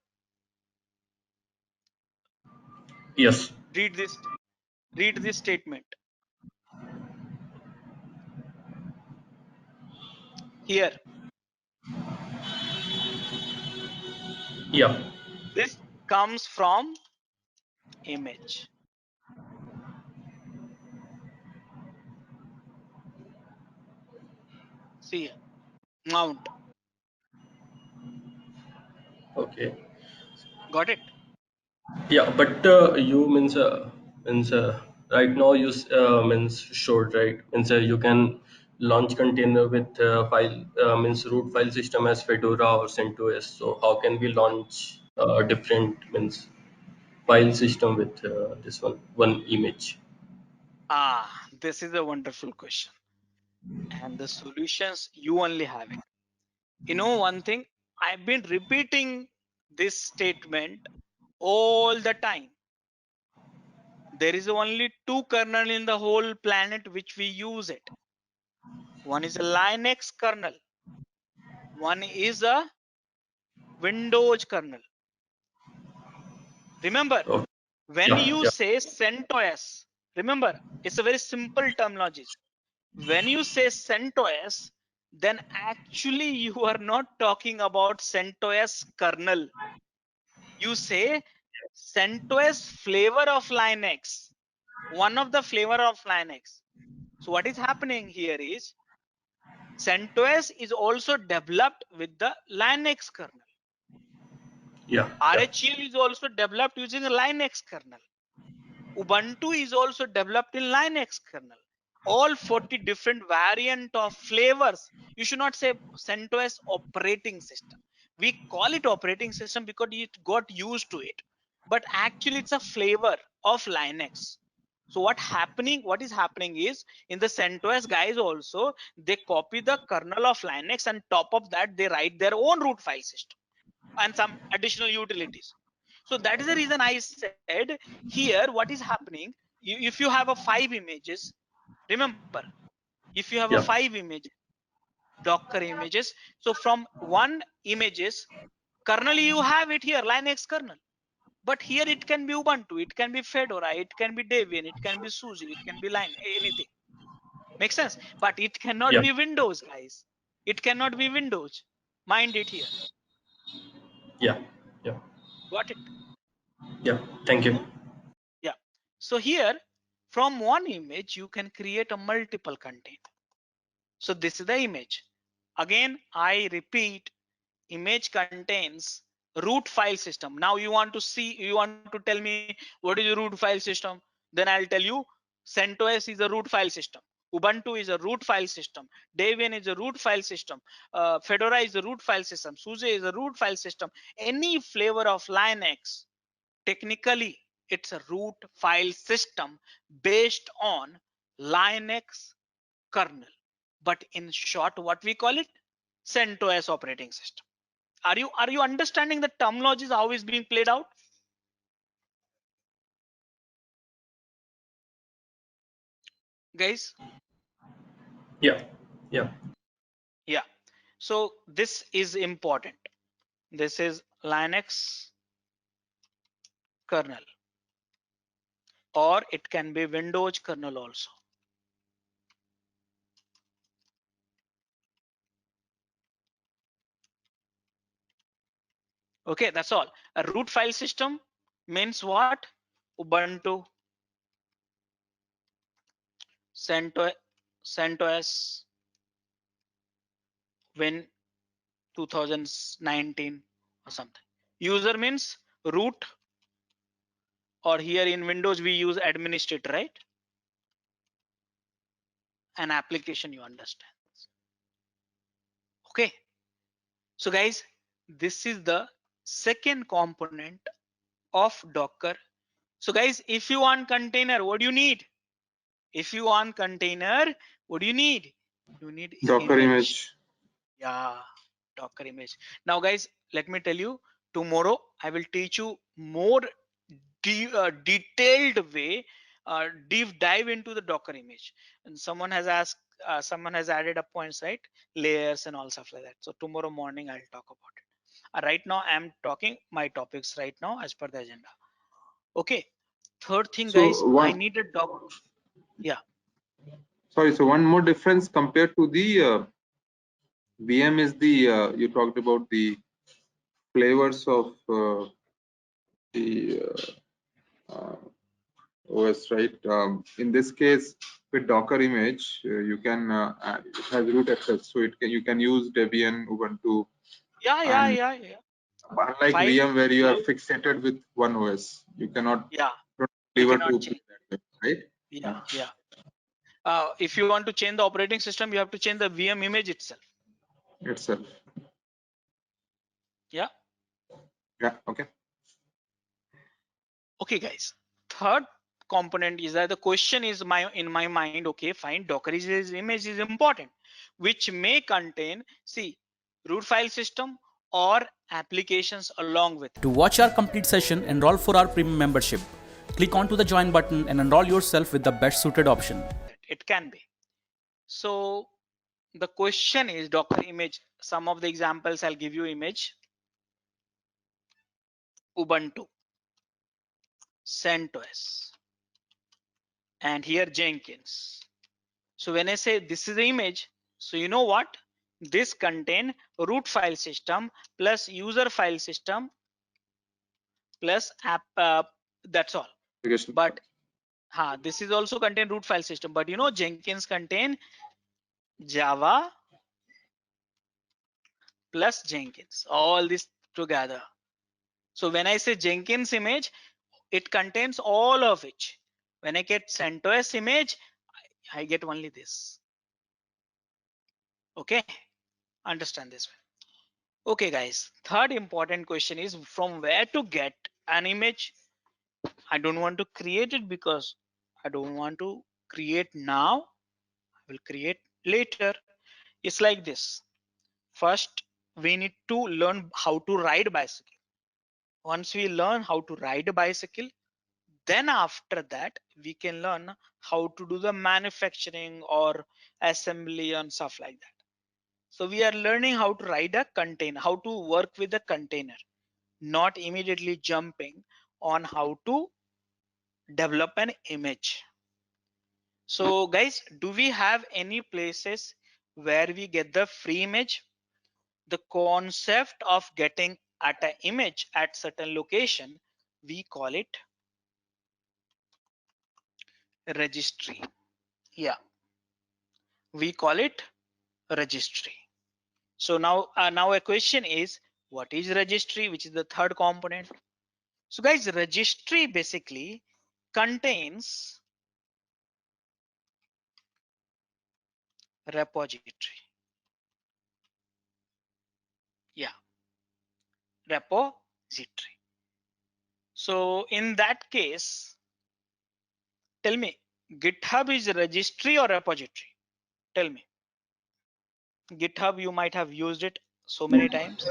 Yes. Read this statement. Here, Yeah. this comes from image. See here, mount. Okay. Got it? Yeah, but you means right now you means showed right means you can launch container with file means root file system as Fedora or CentOS. So how can we launch different means file system with this one image? This is a wonderful question. And the solutions, you only have it. You know one thing, I've been repeating this statement all the time. There is only two kernel in the whole planet which we use it. one is a Linux kernel, one is a Windows kernel. Remember, Okay. when Yeah, you yeah. say CentOS, remember, it's a very simple terminology. When you say CentOS, then actually you are not talking about CentOS kernel. You say CentOS flavor of Linux, one of the flavor of Linux. So what is happening here is CentOS is also developed with the Linux kernel. Yeah, yeah. RHEL is also developed using a Linux kernel. Ubuntu is also developed in Linux kernel. All 40 different variant of flavors. You should not say CentOS operating system. We call it operating system because it got used to it. But actually it's a flavor of Linux. So what is happening is in the CentOS guys also, they copy the kernel of Linux and top of that they write their own root file system and some additional utilities. So that is the reason I said here what is happening. If you have a 5 images, remember, if you have a Yeah. 5 image Docker images, so from one images kernel you have it here, Linux kernel. But here it can be Ubuntu, it can be Fedora, it can be Debian, it can be SUSE, it can be Linux, anything. Makes sense? But it cannot Yeah. be Windows, guys. It cannot be Windows. Mind it here. Yeah, yeah, Got it? yeah. Thank you. Yeah. So here, from one image, you can create a multiple container. So this is the image. Again, I repeat, image contains root file system. Now you want to tell me what is a root file system? Then I'll tell you CentOS is a root file system. Ubuntu is a root file system. Debian is a root file system. Fedora is a root file system. SUSE is a root file system. Any flavor of Linux, technically it's a root file system based on Linux kernel. But in short, what we call it? CentOS operating system. Are you understanding the terminologies how is being played out? Guys? Yeah, yeah, Yeah. So this is important. This is Linux kernel, or it can be Windows kernel also. Okay, that's all. A root file system means what? Ubuntu, CentOS, Win 2019 or something. User means root, or here in Windows we use administrator, right? An application, you understand. Okay. So guys, this is the second component of Docker. So guys, if you want container, what do you need? If you want container, what do you need? You need Docker image. Yeah, Docker image. Now guys, let me tell you, tomorrow I will teach you more detailed way, deep dive into the Docker image. And someone has asked, someone has added up points, right? Layers and all stuff like that. So tomorrow morning I'll talk about it. Right now I'm talking my topics right now as per the agenda. Okay. Third thing, guys, I need a doc. Yeah. Sorry, so one more difference compared to the VM is the you talked about the flavors of the OS, right? In this case, with Docker image, you can it has root access, so you can use Debian, Ubuntu. Yeah. Unlike VM, where you are fixated with one OS, you cannot. Yeah. You cannot change. That way, right? Yeah. If you want to change the operating system, you have to change the VM image itself. Yeah. Yeah. Okay. Okay, guys. Third component is that the question is in my mind. Okay, fine. Docker image is important, which may contain root file system or applications along with. To watch our complete session, enroll for our premium membership. Click onto the join button and enroll yourself with the best suited option. It can be. So The question is Docker image. Some of the examples I'll give you image. Ubuntu, CentOS, and here Jenkins. So when I say this is the image, so you know what? This contain root file system plus user file system plus app. That's all. But this is also contain root file system. But you know Jenkins contain Java plus Jenkins. All this together. So when I say Jenkins image, it contains all of it. When I get CentOS image, I get only this. Okay, understand this way. Okay, guys. Third important question is from where to get an image. I don't want to create it because I don't want to create now. I will create later. It's like this. First, we need to learn how to ride bicycle. Once we learn how to ride a bicycle, then after that we can learn how to do the manufacturing or assembly and stuff like that. So we are learning how to write a container, how to work with a container, not immediately jumping on how to develop an image. So guys, do we have any places where we get the free image? The concept of getting at an image at certain location, we call it registry. Yeah, we call it registry. So now a question is, what is registry, which is the third component? So guys, registry basically contains repository. Yeah, repository. So in that case, tell me, GitHub is a registry or repository? Tell me. GitHub, you might have used it so many times.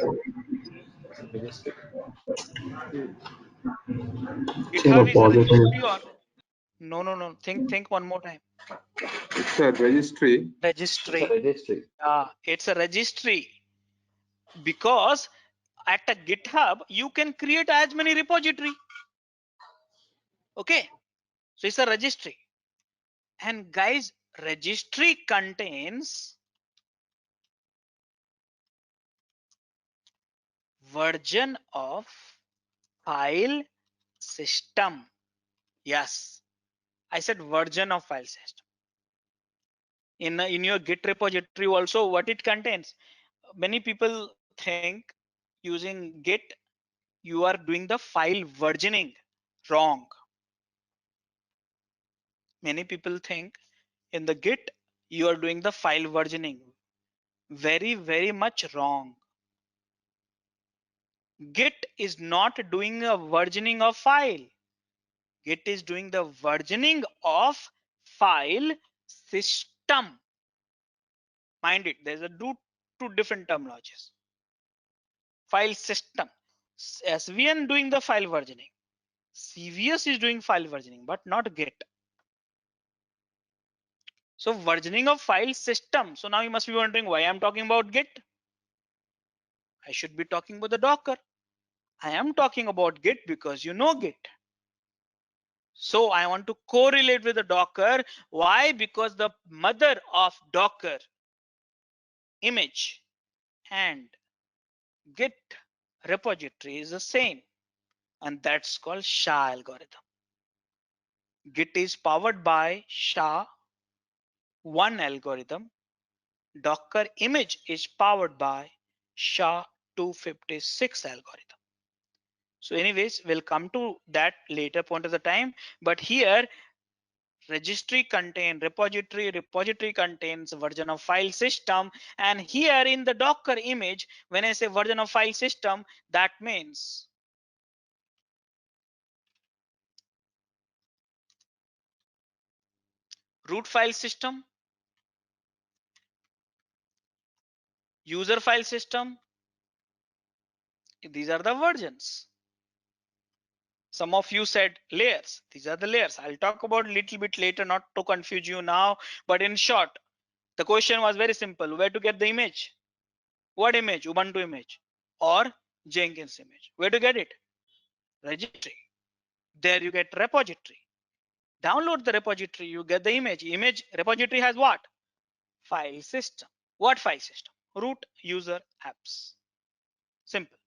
GitHub is a registry or no. Think one more time. It's a registry. Registry. Registry. It's a registry because at a GitHub you can create as many repository. Okay, so it's a registry. And guys, registry contains version of file system. Yes, I said version of file system. In your Git repository also, what it contains. Many people think using Git you are doing the file versioning wrong. Many people think in the Git you are doing the file versioning. Very much wrong. Git is not doing a versioning of file. Git is doing the versioning of file system. Mind it, there's two different terminologies. File system. SVN doing the file versioning. CVS is doing file versioning, but not Git. So versioning of file system. So now you must be wondering why I'm talking about Git. I should be talking about the Docker. I am talking about Git because you know Git. So I want to correlate with the Docker. Why? Because the mother of Docker image and Git repository is the same, and that's called SHA algorithm. Git is powered by SHA-1 algorithm. Docker image is powered by SHA-256 algorithm. So anyways, we'll come to that later point of the time, but here registry contain repository contains version of file system, and here in the Docker image, when I say version of file system, that means root file system, user file system, these are the versions. Some of you said layers, these are the layers. I'll talk about a little bit later, not to confuse you now, but in short, The question was very simple. Where to get the image? What image? Ubuntu image or Jenkins image. Where to get it? Registry. There you get repository. Download the repository, you get the image. Image repository has what? File system. What file system? Root user apps. Simple.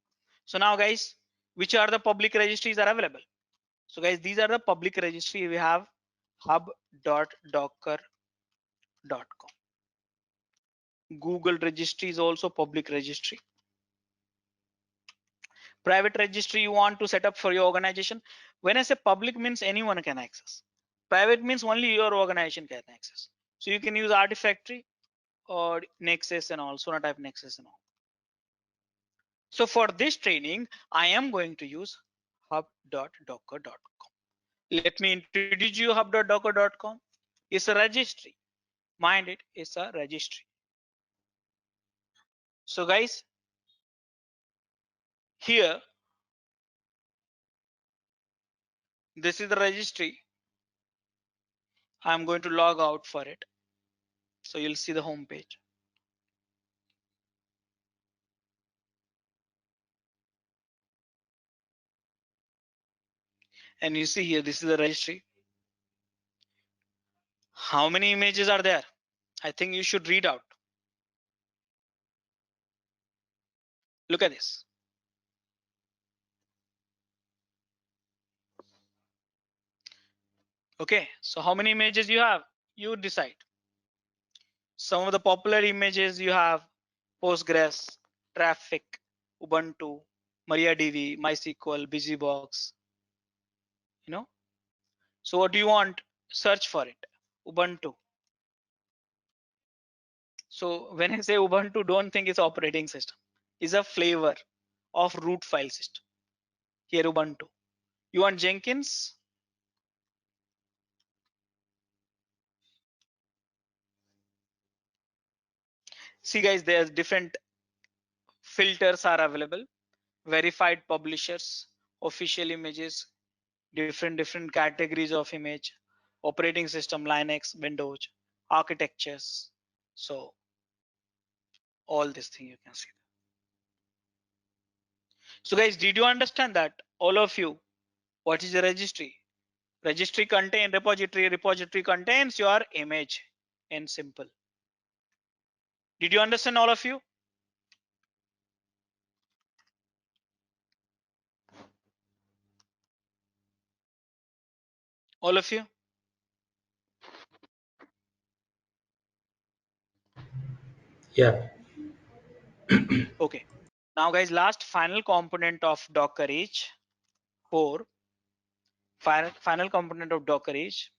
So now guys, which are the public registries are available? So guys, these are the public registry. We have hub.docker.com. Google registry is also public registry. Private registry you want to set up for your organization. When I say public means anyone can access. Private means only your organization can access. So you can use Artifactory or Nexus and all, Sonatype Nexus and all. So for this training, I am going to use hub.docker.com. Let me introduce you hub.docker.com. It's a registry. Mind it, it's a registry. So guys, here, this is the registry. I'm going to log out for it. So you'll see the home page. And you see here, this is the registry. How many images are there? I think you should read out. Look at this. Okay, so how many images you have? You decide. Some of the popular images you have Postgres, Traffic, Ubuntu, MariaDB, MySQL, BusyBox, you know. So what do you want? Search for it. Ubuntu. So when I say Ubuntu, don't think it's operating system. It's a flavor of root file system. Here Ubuntu. You want Jenkins? See guys, there's different filters are available. Verified publishers, official images, different categories of image, operating system, Linux, Windows, architectures. So all this thing you can see. So guys, did you understand that? All of you, what is a registry? Registry contain repository, repository contains your image in simple. Did you understand all of you? All of you? Yeah. Okay. Now guys, last final component of Docker is final component of Docker is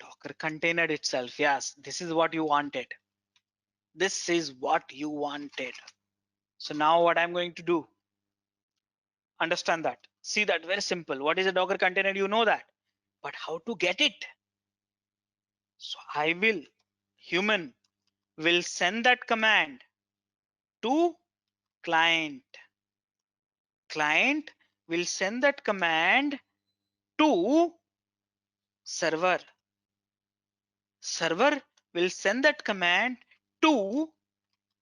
Docker container itself. Yes, this is what you wanted. This is what you wanted. So now what I'm going to do, understand that. See that, very simple. What is a Docker container? You know that. But how to get it? So human will send that command to client. Client will send that command to server. Server will send that command to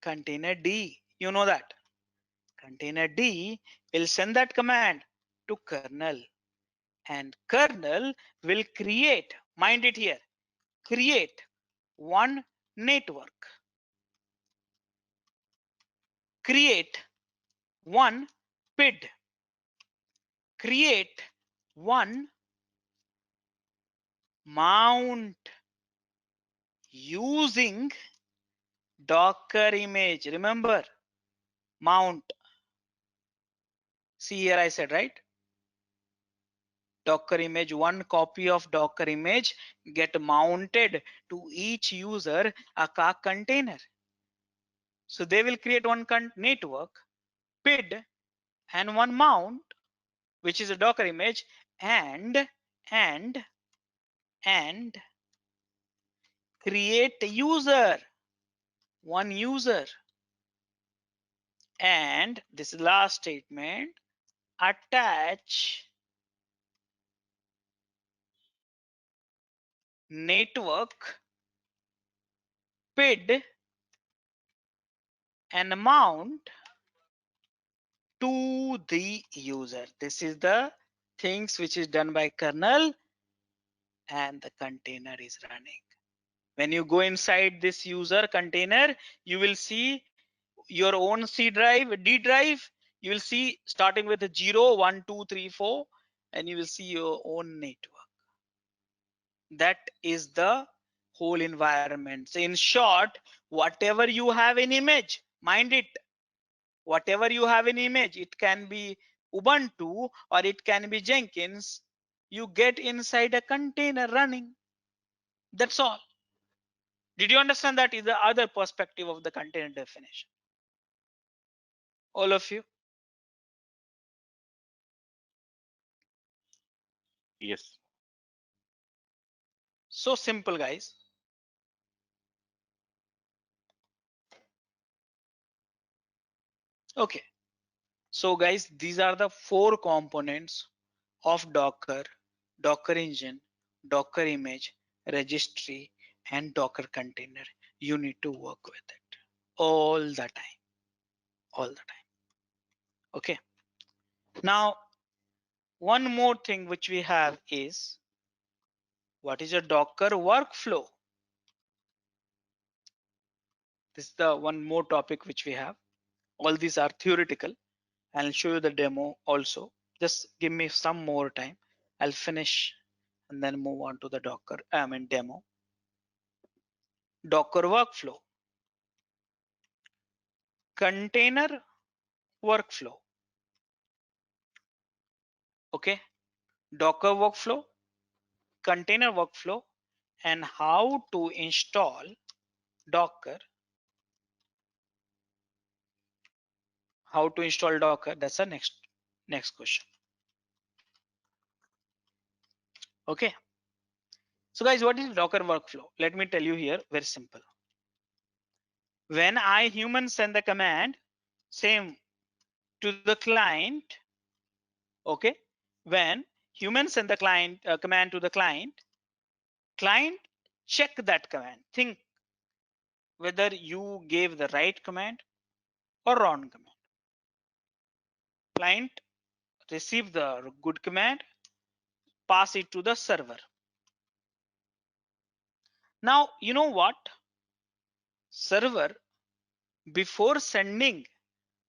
container D. You know that. Container D will send that command to kernel. And kernel will create, mind it here, create one network, create one PID, create one mount using Docker image. Remember, mount. See here I said, right? Docker image, one copy of Docker image get mounted to each user a container. So they will create one network, PID, and one mount, which is a Docker image, and create a user, one user. And this is last statement, attach network PID an amount to the user. This is the things which is done by kernel and the container is running. When you go inside this user container, you will see your own C drive, D drive. You will see starting with a 0, 1, 2, 3, 4, and you will see your own network. That is the whole environment. So in short, whatever you have in image, mind it, whatever you have in image, it can be Ubuntu or it can be Jenkins. You get inside a container running. That's all. Did you understand? That is the other perspective of the container definition. All of you? Yes. So simple, guys. Okay. So guys, these are the 4 components of Docker: Docker engine, Docker image, registry, and Docker container. You need to work with it all the time, all the time. Okay. Now, one more thing which we have is, what is a Docker workflow? This is the one more topic which we have. All these are theoretical. I'll show you the demo also. Just give me some more time. I'll finish and then move on to the Docker, demo. Docker workflow, container workflow. Okay, Docker workflow, container workflow, and how to install Docker. How to install Docker? That's the next question. Okay. So guys, what is Docker workflow? Let me tell you here, very simple. When I human send the command, same to the client. Okay. When human send the client command to the client check that command. Think whether you gave the right command or wrong command. Client receive the good command, pass it to the server. Now, you know what? Server, before sending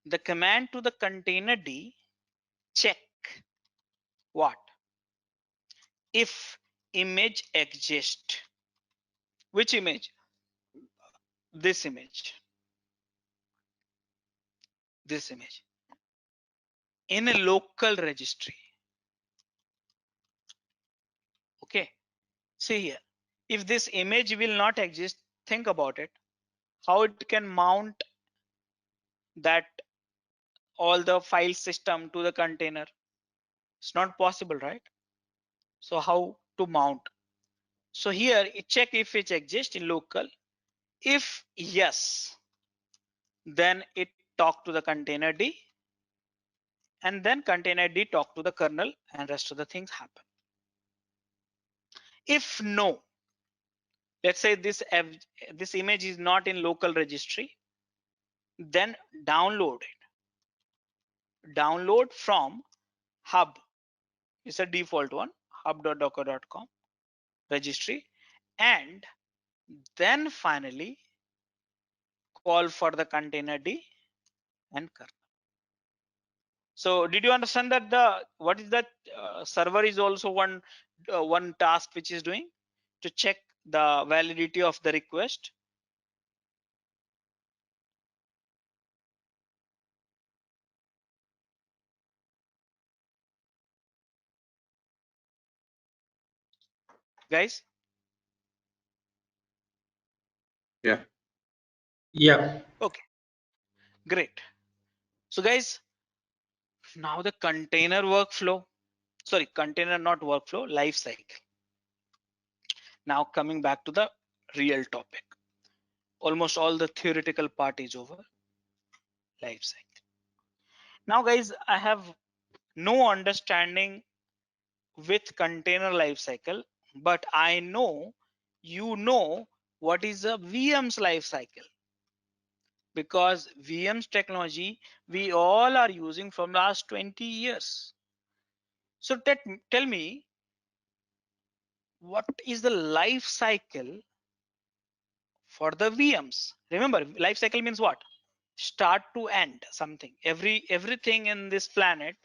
the command to the container D, check what? If image exists. Which image? This image. This image. In a local registry. Okay. See here. If this image will not exist, think about it. How it can mount that all the file system to the container? It's not possible, right? So how to mount? So here it check if it exists in local. If yes, then it talk to the container D, and then container D talk to the kernel, and rest of the things happen. If no, let's say this image is not in local registry, then download it. Download from hub. It's a default one, hub.docker.com registry, and then finally call for the container D and kernel. So did you understand that what is that server is also one task which is doing to check the validity of the request? Guys? Yeah. Yeah. Okay, great. So guys, now the container workflow, sorry, container not workflow, life cycle. Now coming back to the real topic. Almost all the theoretical part is over. Life cycle. Now guys, I have no understanding with container lifecycle, but I know you know what is a VM's life cycle, because VM's technology we all are using from last 20 years. So tell me, what is the life cycle for the VMs? Remember, life cycle means what? Start to end something. Everything in this planet,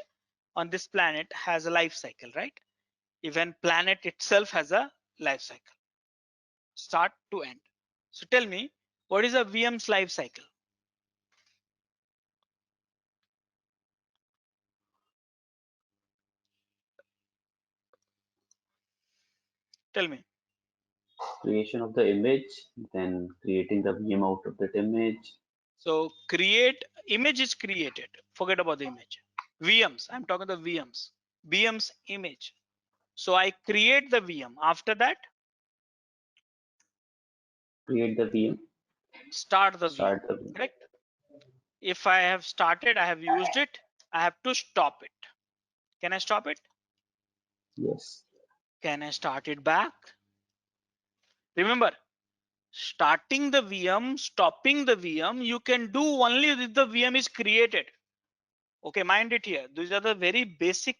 on this planet, has a life cycle, right? Even planet itself has a life cycle, start to end. So tell me, what is a VM's life cycle? Tell me. Creation of the image, then creating the VM out of that image. So create image is created. Forget about the image. VMs. I'm talking the VMs. VM's image. So I create the VM. After that, Create the VM. start the VM. Start the VM. Correct. If I have started, I have used it, I have to stop it. Can I stop it? Yes. Can I start it back? Remember, starting the VM, stopping the VM, you can do only if the VM is created. Okay, mind it here. These are the very basic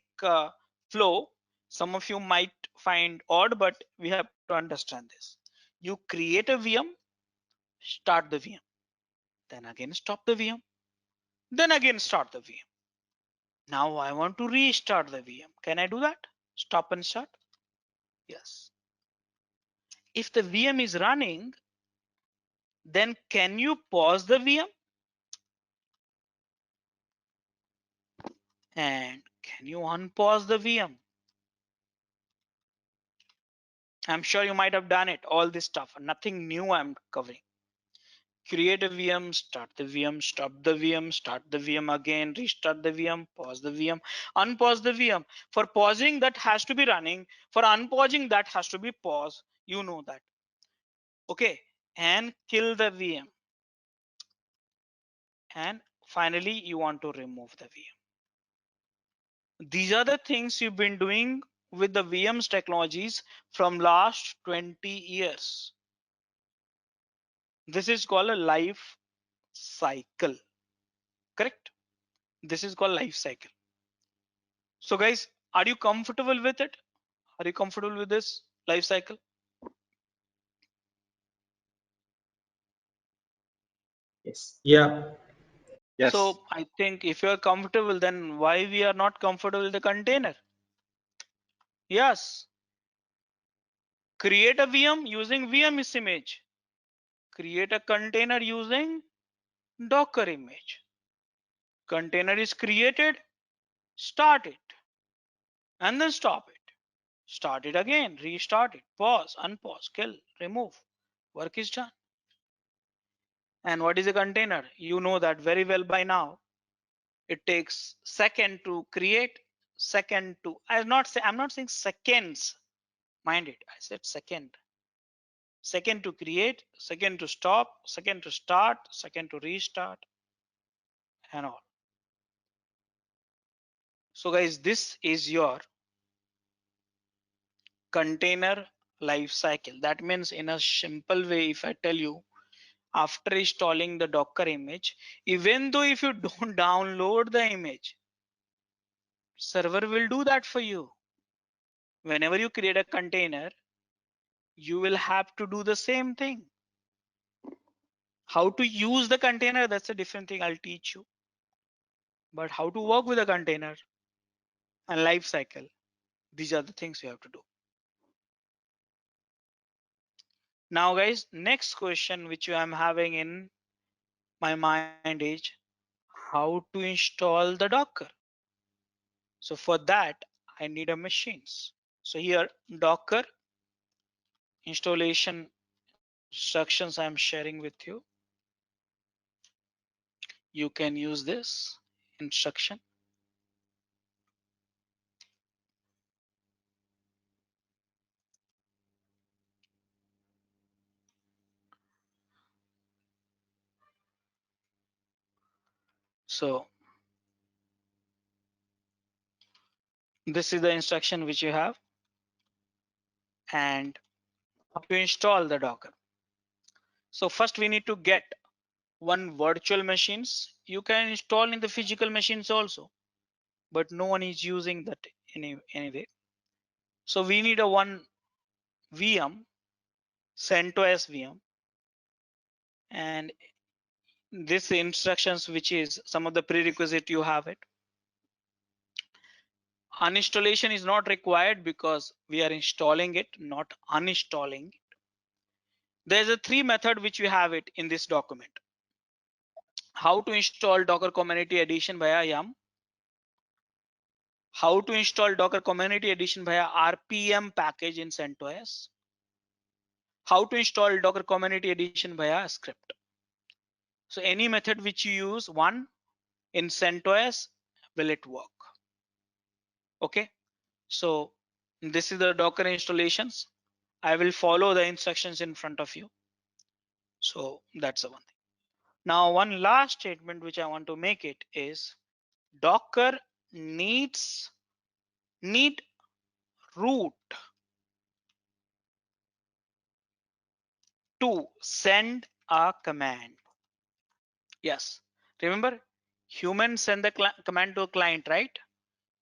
flow. Some of you might find odd, but we have to understand this. You create a VM, start the VM, then again stop the VM, then again start the VM. Now I want to restart the VM. Can I do that? Stop and start? Yes. If the VM is running, then can you pause the VM? And can you unpause the VM? I'm sure you might have done it, all this stuff. Nothing new I'm covering. Create a VM, start the VM, stop the VM, start the VM again, restart the VM, pause the VM, unpause the VM. For pausing, that has to be running. For unpausing, that has to be paused. You know that. Okay, and kill the VM. And finally, you want to remove the VM. These are the things you've been doing with the VM's technologies from last 20 years. This is called a life cycle, correct? This is called life cycle. So guys, are you comfortable with it? Are you comfortable with this life cycle? Yes. Yeah. Yes. So I think if you're comfortable, then why we are not comfortable with the container? Yes. Create a VM using VM's image. Create a container using Docker image. Container is created, start it, and then stop it. Start it again, restart it, pause, unpause, kill, remove. Work is done. And what is a container? You know that very well by now. It takes second to create, second to, I'm not saying seconds. Mind it, I said second. Second to create, second to stop, second to start, second to restart, and all. So guys, this is your container life cycle. That means in a simple way, if I tell you, after installing the Docker image, even though if you don't download the image, server will do that for you. Whenever you create a container, you will have to do the same thing. How to use the container, that's a different thing I'll teach you. But how to work with a container and life cycle, these are the things you have to do. Now guys, next question which I'm having in my mind is how to install the Docker. So for that, I need a machines. So here, Docker installation instructions I'm sharing with you. You can use this instruction. So this is the instruction which you have, and how to install the Docker. So first we need to get one virtual machines. You can install in the physical machines also, but no one is using that anyway. So we need a one VM, CentOS VM, and this instructions, which is some of the prerequisite, you have it. Uninstallation is not required because we are installing it, not uninstalling it. There's a 3 method which we have it in this document. How to install Docker Community Edition via YUM. How to install Docker Community Edition via RPM package in CentOS. How to install Docker Community Edition via script. So any method which you use, one in CentOS, will it work? Okay, so this is the Docker installations. I will follow the instructions in front of you. So that's the one thing. Now one last statement which I want to make it is Docker need root to send a command. Yes, remember human send the command to a client, right?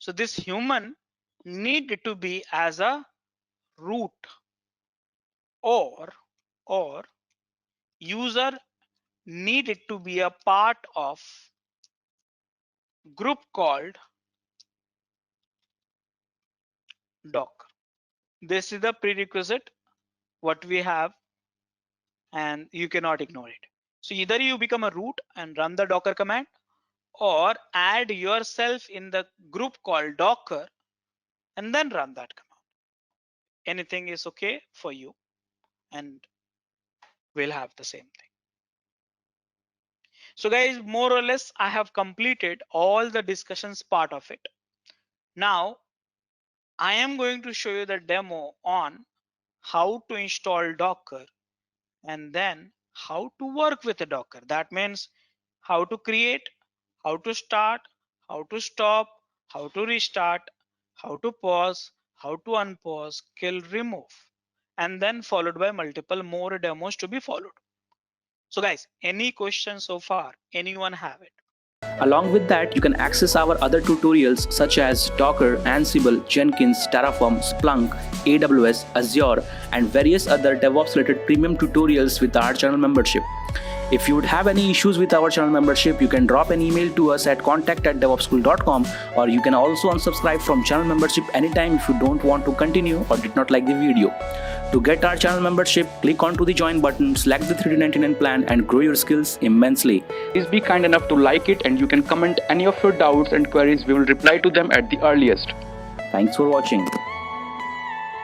So this human need to be as a root, or user needed to be a part of group called Docker. This is the prerequisite what we have, and you cannot ignore it. So either you become a root and run the Docker command, or add yourself in the group called Docker and then run that command. Anything is okay for you, and we'll have the same thing. So guys, more or less I have completed all the discussions part of it. Now I am going to show you the demo on how to install Docker and then how to work with the Docker. That means how to create, how to start, how to stop, how to restart, how to pause, how to unpause, kill, remove, and then followed by multiple more demos to be followed. So guys, any questions so far? Anyone have it? Along with that, you can access our other tutorials such as Docker, Ansible, Jenkins, Terraform, Splunk, AWS, Azure, and various other DevOps related premium tutorials with our channel membership. If you would have any issues with our channel membership, you can drop an email to us at contact@devopsschool.com, or you can also unsubscribe from channel membership anytime if you don't want to continue or did not like the video. To get our channel membership, click onto the join button, select the $399 plan and grow your skills immensely. Please be kind enough to like it, and you can comment any of your doubts and queries. We will reply to them at the earliest. Thanks for watching.